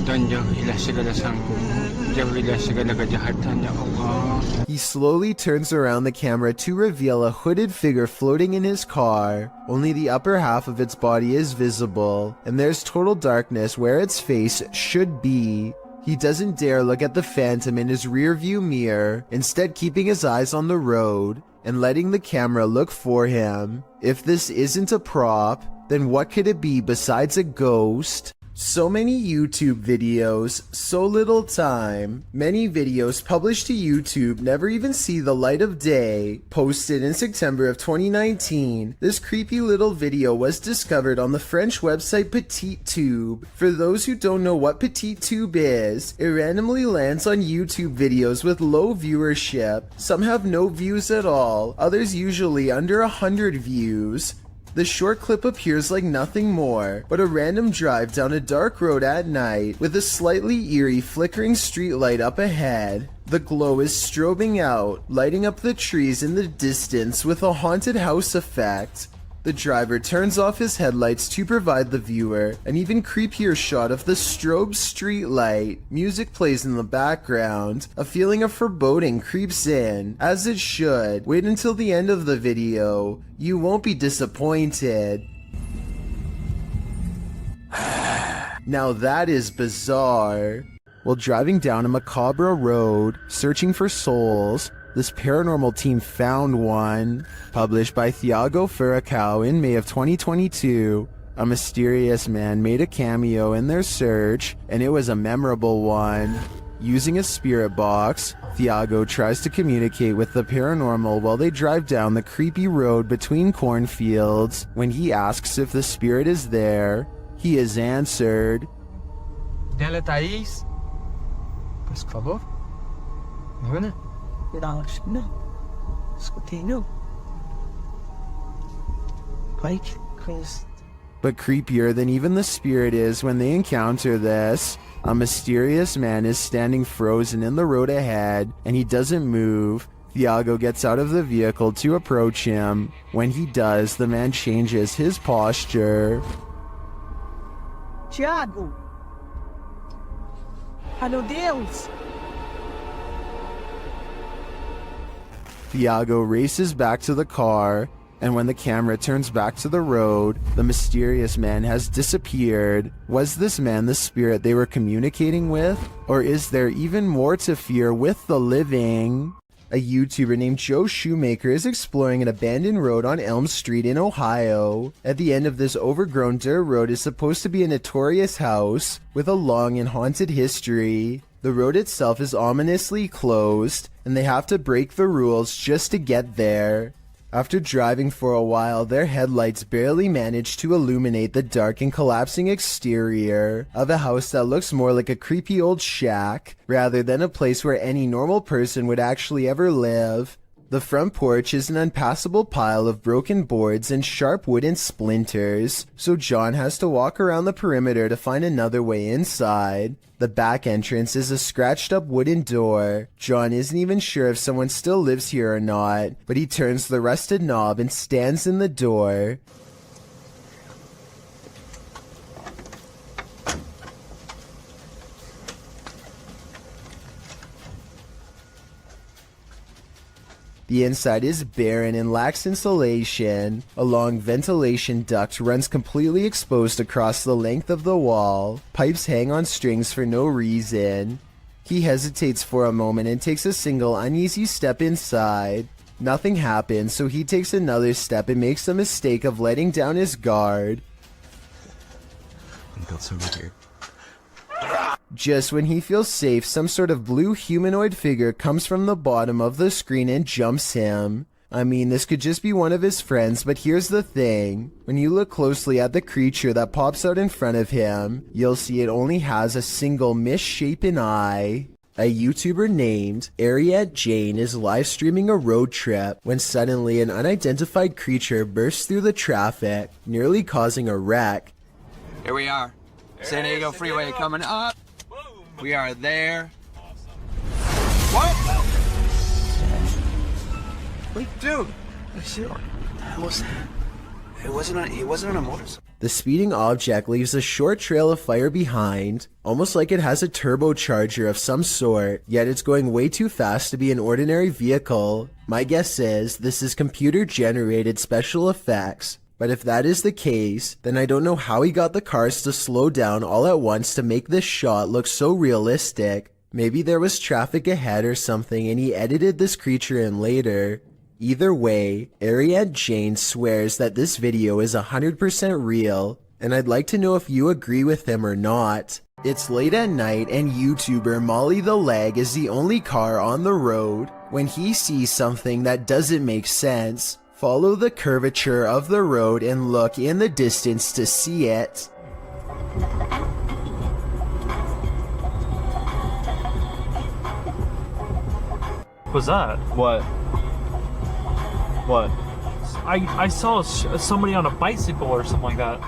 dan jauhilah segala sanggup. Jauhilah segala kejahatan, ya Allah. He slowly turns around the camera to reveal a hooded figure floating in his car. Only the upper half of its body is visible, and there's total darkness where its face should be. He doesn't dare look at the phantom in his rearview mirror, instead keeping his eyes on the road and letting the camera look for him. If this isn't a prop, then what could it be besides a ghost? So many YouTube videos, so little time. Many videos published to YouTube never even see the light of day. Posted in September of 2019, this creepy little video was discovered on the French website PetitTube. For those who don't know what PetitTube is, it randomly lands on YouTube videos with low viewership. Some have no views at all, others usually under 100 views. The short clip appears like nothing more but a random drive down a dark road at night with a slightly eerie flickering streetlight up ahead. The glow is strobing out, lighting up the trees in the distance with a haunted house effect. The driver turns off his headlights to provide the viewer an even creepier shot of the strobe streetlight. Music plays in the background. A feeling of foreboding creeps in, as it should. Wait until the end of the video. You won't be disappointed. Now that is bizarre. While driving down a macabre road, searching for souls, this paranormal team found one. Published by Thiago Furacao in May of 2022, a mysterious man made a cameo in their search, and it was a memorable one. Using a spirit box, Thiago tries to communicate with the paranormal while they drive down the creepy road between cornfields. When he asks if the spirit is there, he is answered. Dela Thaís. Por favor. Não, não. Escutei, não. Like, cause... But creepier than even the spirit is when they encounter this, a mysterious man is standing frozen in the road ahead, and he doesn't move. Thiago gets out of the vehicle to approach him. When he does, the man changes his posture. Thiago! Ai, meu Deus! Thiago races back to the car, and when the camera turns back to the road, the mysterious man has disappeared. Was this man the spirit they were communicating with? Or is there even more to fear with the living? A YouTuber named Joe Shoemaker is exploring an abandoned road on Elm Street in Ohio. At the end of this overgrown dirt road is supposed to be a notorious house with a long and haunted history. The road itself is ominously closed, and they have to break the rules just to get there. After driving for a while, their headlights barely manage to illuminate the dark and collapsing exterior of a house that looks more like a creepy old shack rather than a place where any normal person would actually ever live. The front porch is an unpassable pile of broken boards and sharp wooden splinters, so John has to walk around the perimeter to find another way inside. The back entrance is a scratched up wooden door. John isn't even sure if someone still lives here or not, but he turns the rusted knob and stands in the door. The inside is barren and lacks insulation. A long ventilation duct runs completely exposed across the length of the wall. Pipes hang on strings for no reason. He hesitates for a moment and takes a single uneasy step inside. Nothing happens, so he takes another step and makes the mistake of letting down his guard. That's over here. Just when he feels safe, some sort of blue humanoid figure comes from the bottom of the screen and jumps him. I mean, this could just be one of his friends, but here's the thing. When you look closely at the creature that pops out in front of him, you'll see it only has a single misshapen eye. A YouTuber named Ariette Jane is live streaming a road trip when suddenly an unidentified creature bursts through the traffic, nearly causing a wreck. Here we are. San Diego Freeway coming up. We are there. What? Wait, dude. It wasn't on a motorcycle. The speeding object leaves a short trail of fire behind, almost like it has a turbocharger of some sort, yet it's going way too fast to be an ordinary vehicle. My guess is this is computer-generated special effects. But if that is the case, then I don't know how he got the cars to slow down all at once to make this shot look so realistic. Maybe there was traffic ahead or something and he edited this creature in later. Either way, Ariette Jane swears that this video is 100% real, and I'd like to know if you agree with him or not. It's late at night and YouTuber Molly the Leg is the only car on the road. When he sees something that doesn't make sense, follow the curvature of the road and look in the distance to see it. What was that? What? What? I saw somebody on a bicycle or something like that.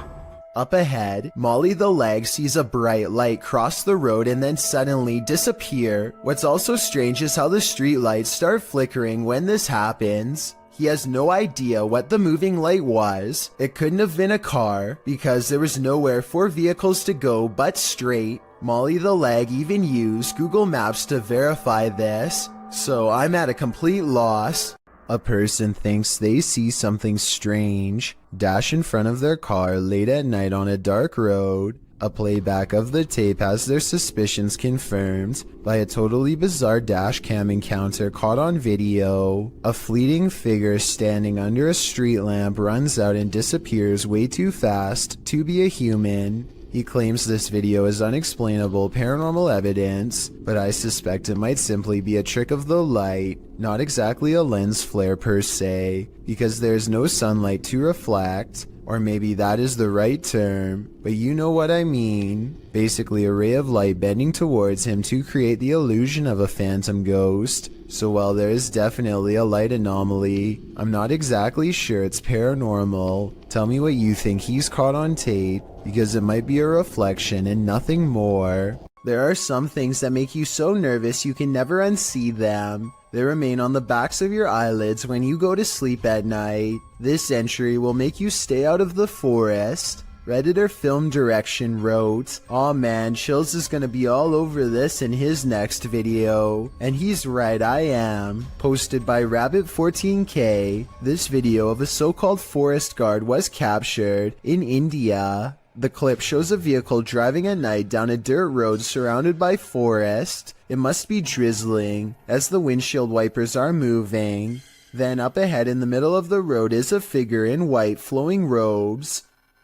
Up ahead, Molly the Leg sees a bright light cross the road and then suddenly disappear. What's also strange is how the street lights start flickering when this happens. He has no idea what the moving light was. It couldn't have been a car because there was nowhere for vehicles to go but straight. Molly the Leg even used Google Maps to verify this, so I'm at a complete loss. A person thinks they see something strange dash in front of their car late at night on a dark road. A playback of the tape has their suspicions confirmed by a totally bizarre dash cam encounter caught on video. A fleeting figure standing under a street lamp runs out and disappears way too fast to be a human. He claims this video is unexplainable paranormal evidence, but I suspect it might simply be a trick of the light, not exactly a lens flare per se, because there's no sunlight to reflect. Or maybe that is the right term, but you know what I mean. Basically a ray of light bending towards him to create the illusion of a phantom ghost. So while there is definitely a light anomaly, I'm not exactly sure it's paranormal. Tell me what you think he's caught on tape, because it might be a reflection and nothing more. There are some things that make you so nervous you can never unsee them. They remain on the backs of your eyelids when you go to sleep at night. This entry will make you stay out of the forest. Redditor Film Direction wrote, "Aw man, Chills is gonna be all over this in his next video." And he's right, I am. Posted by Rabbit14K, this video of a so-called forest guard was captured in India. The clip shows a vehicle driving at night down a dirt road surrounded by forest. It must be drizzling, as the windshield wipers are moving. Then up ahead in the middle of the road is a figure in white flowing robes.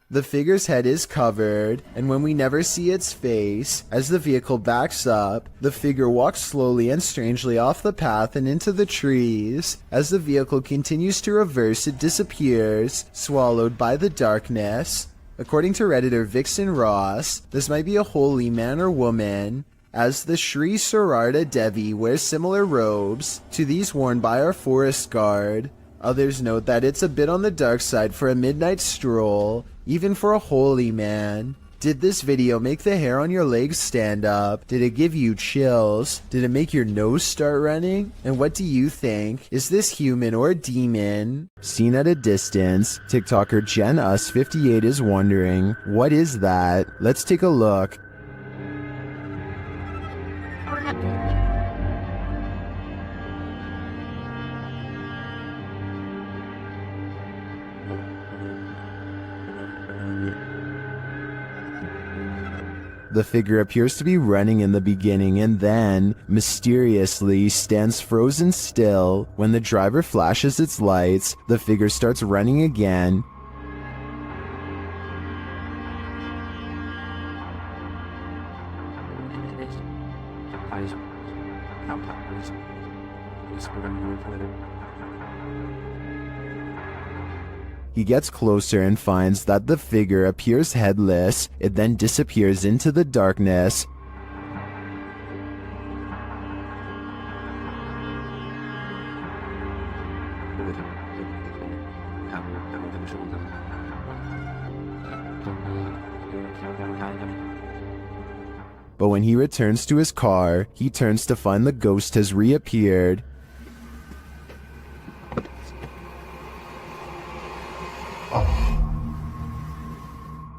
The figure's head is covered, and when we never see its face, as the vehicle backs up, the figure walks slowly and strangely off the path and into the trees. As the vehicle continues to reverse, it disappears, swallowed by the darkness. According to Redditor Vixen Ross, this might be a holy man or woman, as the Sri Sararda Devi wears similar robes to these worn by our forest guard. Others note that it's a bit on the dark side for a midnight stroll, even for a holy man. Did this video make the hair on your legs stand up? Did it give you chills? Did it make your nose start running? And what do you think? Is this human or a demon? Seen at a distance, TikToker JenUs58 is wondering, what is that? Let's take a look. The figure appears to be running in the beginning and then, mysteriously, stands frozen still. When the driver flashes its lights, the figure starts running again. He gets closer and finds that the figure appears headless. It then disappears into the darkness. But when he returns to his car, he turns to find the ghost has reappeared.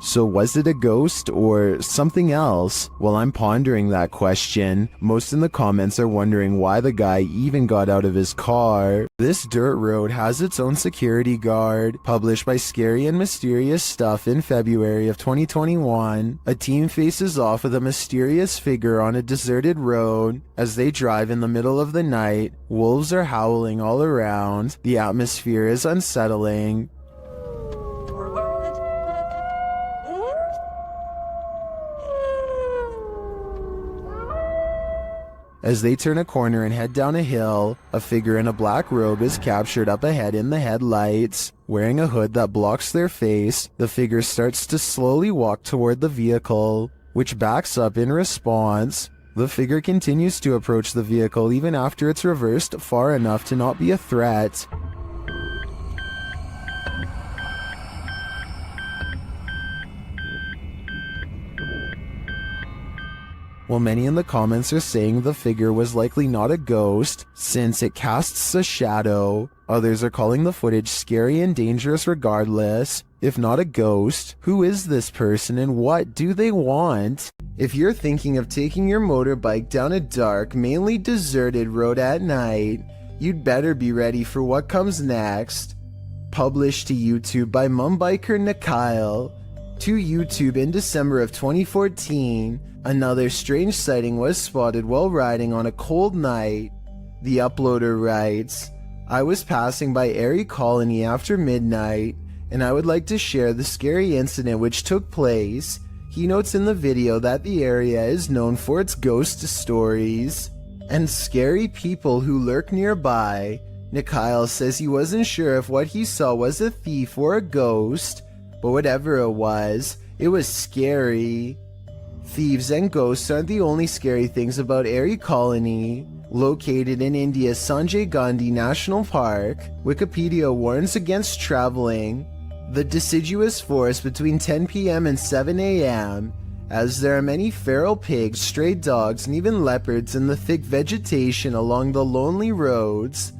So was it a ghost or something else? Well, I'm pondering that question. Most in the comments are wondering why the guy even got out of his car. This dirt road has its own security guard. Published by Scary and Mysterious Stuff in February of 2021, a team faces off with a mysterious figure on a deserted road. As they drive in the middle of the night, wolves are howling all around. The atmosphere is unsettling. As they turn a corner and head down a hill, a figure in a black robe is captured up ahead in the headlights. Wearing a hood that blocks their face, the figure starts to slowly walk toward the vehicle, which backs up in response. The figure continues to approach the vehicle even after it's reversed far enough to not be a threat. While many in the comments are saying the figure was likely not a ghost, since it casts a shadow, others are calling the footage scary and dangerous regardless. If not a ghost, who is this person and what do they want? If you're thinking of taking your motorbike down a dark, mainly deserted road at night, you'd better be ready for what comes next. Published to YouTube by Mumbiker Nikyle. To YouTube in December of 2014, another strange sighting was spotted while riding on a cold night. The uploader writes, I was passing by Airy Colony after midnight, and I would like to share the scary incident which took place. He notes in the video that the area is known for its ghost stories and scary people who lurk nearby. Mikhail says he wasn't sure if what he saw was a thief or a ghost, but whatever it was scary. Thieves and ghosts aren't the only scary things about Airy Colony. Located in India's Sanjay Gandhi National Park, Wikipedia warns against traveling the deciduous forest between 10 p.m. and 7 a.m. as there are many feral pigs, stray dogs, and even leopards in the thick vegetation along the lonely roads.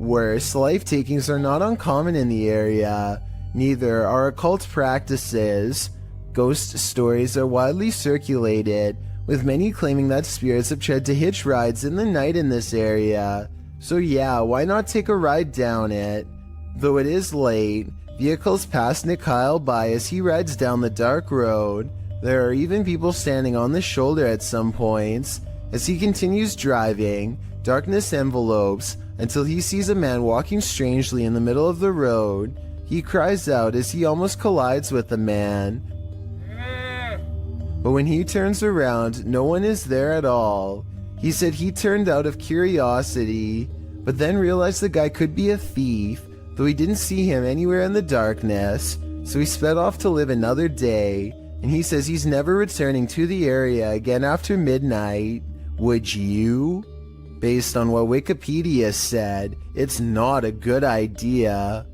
Worse, life takings are not uncommon in the area. Neither are occult practices. Ghost stories are widely circulated, with many claiming that spirits have tried to hitch rides in the night in this area. So yeah, why not take a ride down it? Though it is late, vehicles pass Mikhail by as he rides down the dark road. There are even people standing on the shoulder at some points. As he continues driving, darkness envelopes until he sees a man walking strangely in the middle of the road. He cries out as he almost collides with the man. But when he turns around, no one is there at all. He said he turned out of curiosity, but then realized the guy could be a thief, though he didn't see him anywhere in the darkness, so he sped off to live another day, and he says he's never returning to the area again after midnight. Would you? Based on what Wikipedia said, it's not a good idea.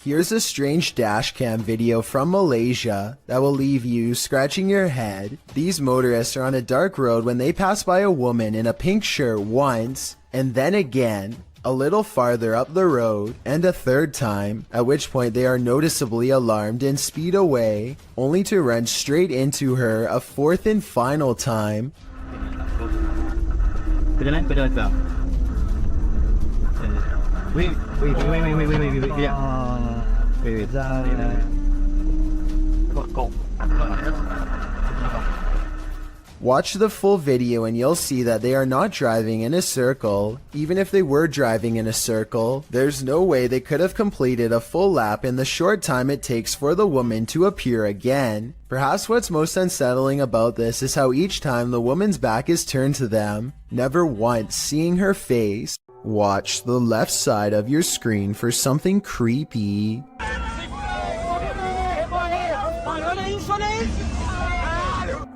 Here's a strange dashcam video from Malaysia that will leave you scratching your head. These motorists are on a dark road when they pass by a woman in a pink shirt once, and then again, a little farther up the road, and a third time, at which point they are noticeably alarmed and speed away, only to run straight into her a fourth and final time. Watch the full video and you'll see that they are not driving in a circle. Even if they were driving in a circle, there's no way they could have completed a full lap in the short time it takes for the woman to appear again. Perhaps what's most unsettling about this is how each time the woman's back is turned to them, never once seeing her face. Watch the left side of your screen for something creepy.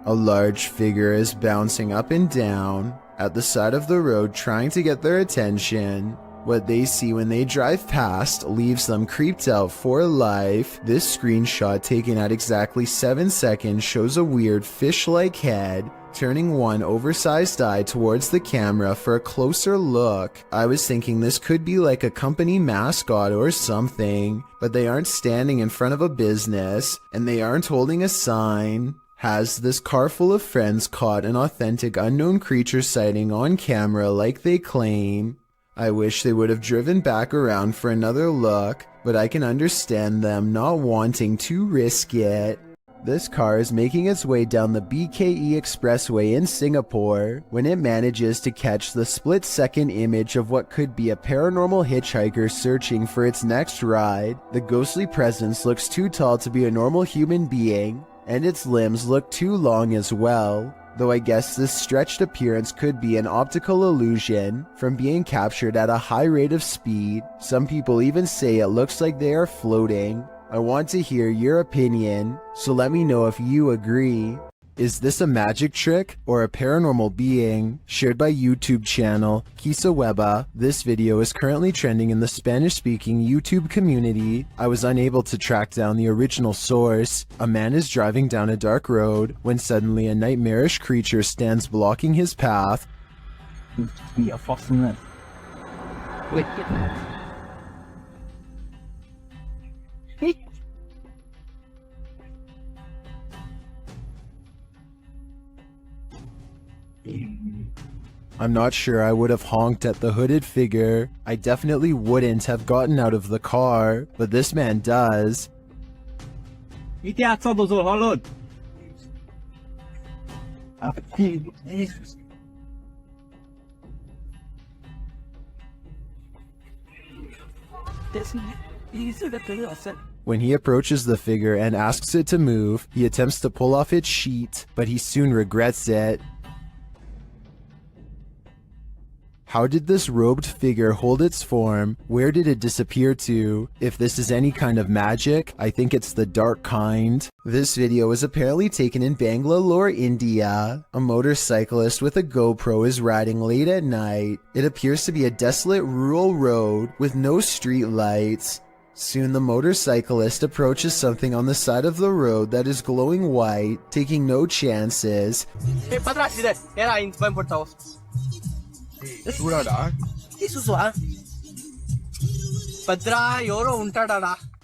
A large figure is bouncing up and down at the side of the road trying to get their attention. What they see when they drive past leaves them creeped out for life. This screenshot taken at exactly 7 seconds shows a weird fish-like head turning one oversized eye towards the camera for a closer look. I was thinking this could be like a company mascot or something, but they aren't standing in front of a business, and they aren't holding a sign. Has this car full of friends caught an authentic unknown creature sighting on camera like they claim? I wish they would have driven back around for another look, but I can understand them not wanting to risk it. This car is making its way down the BKE Expressway in Singapore when it manages to catch the split-second image of what could be a paranormal hitchhiker searching for its next ride. The ghostly presence looks too tall to be a normal human being, and its limbs look too long as well, though I guess this stretched appearance could be an optical illusion from being captured at a high rate of speed. Some people even say it looks like they are floating. I want to hear your opinion, so let me know if you agree. Is this a magic trick or a paranormal being? Shared by YouTube channel Kisaweba. This video is currently trending in the Spanish-speaking YouTube community. I was unable to track down the original source. A man is driving down a dark road when suddenly a nightmarish creature stands blocking his path. Wait. I'm not sure I would have honked at the hooded figure. I definitely wouldn't have gotten out of the car, but this man does. When he approaches the figure and asks it to move, he attempts to pull off its sheet, but he soon regrets it. How did this robed figure hold its form? Where did it disappear to? If this is any kind of magic, I think it's the dark kind. This video is apparently taken in Bangalore, India. A motorcyclist with a GoPro is riding late at night. It appears to be a desolate rural road with no street lights. Soon the motorcyclist approaches something on the side of the road that is glowing white, taking no chances.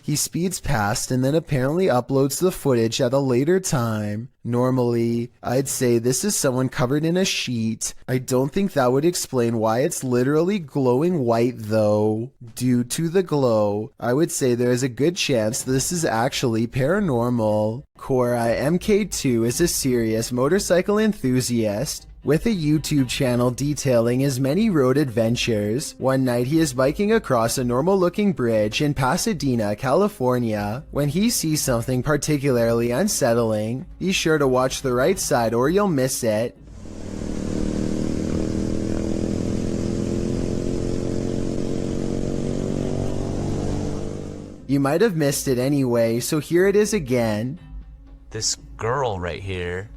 He speeds past and then apparently uploads the footage at a later time. Normally, I'd say this is someone covered in a sheet. I don't think that would explain why it's literally glowing white though. Due to the glow, I would say there is a good chance this is actually paranormal. Cora MK2 is a serious motorcycle enthusiast with a YouTube channel detailing his many road adventures. One night he is biking across a normal looking bridge in Pasadena, California. When he sees something particularly unsettling, be sure to watch the right side or you'll miss it. You might have missed it anyway, so here it is again. This girl right here,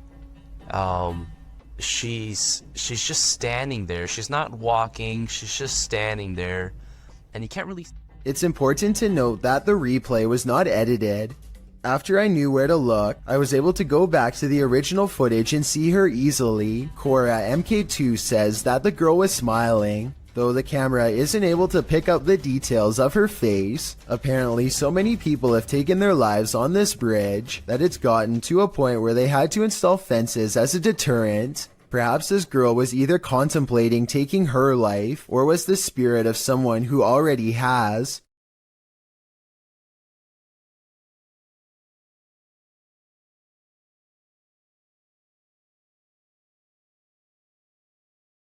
she's just standing there. She's not walking, she's just standing there, and you can't really... It's important to note that the replay was not edited. After I knew where to look, I was able to go back to the original footage and see her easily. Cora MK2 says that the girl was smiling, though the camera isn't able to pick up the details of her face. Apparently, so many people have taken their lives on this bridge that it's gotten to a point where they had to install fences as a deterrent. Perhaps this girl was either contemplating taking her life, or was the spirit of someone who already has.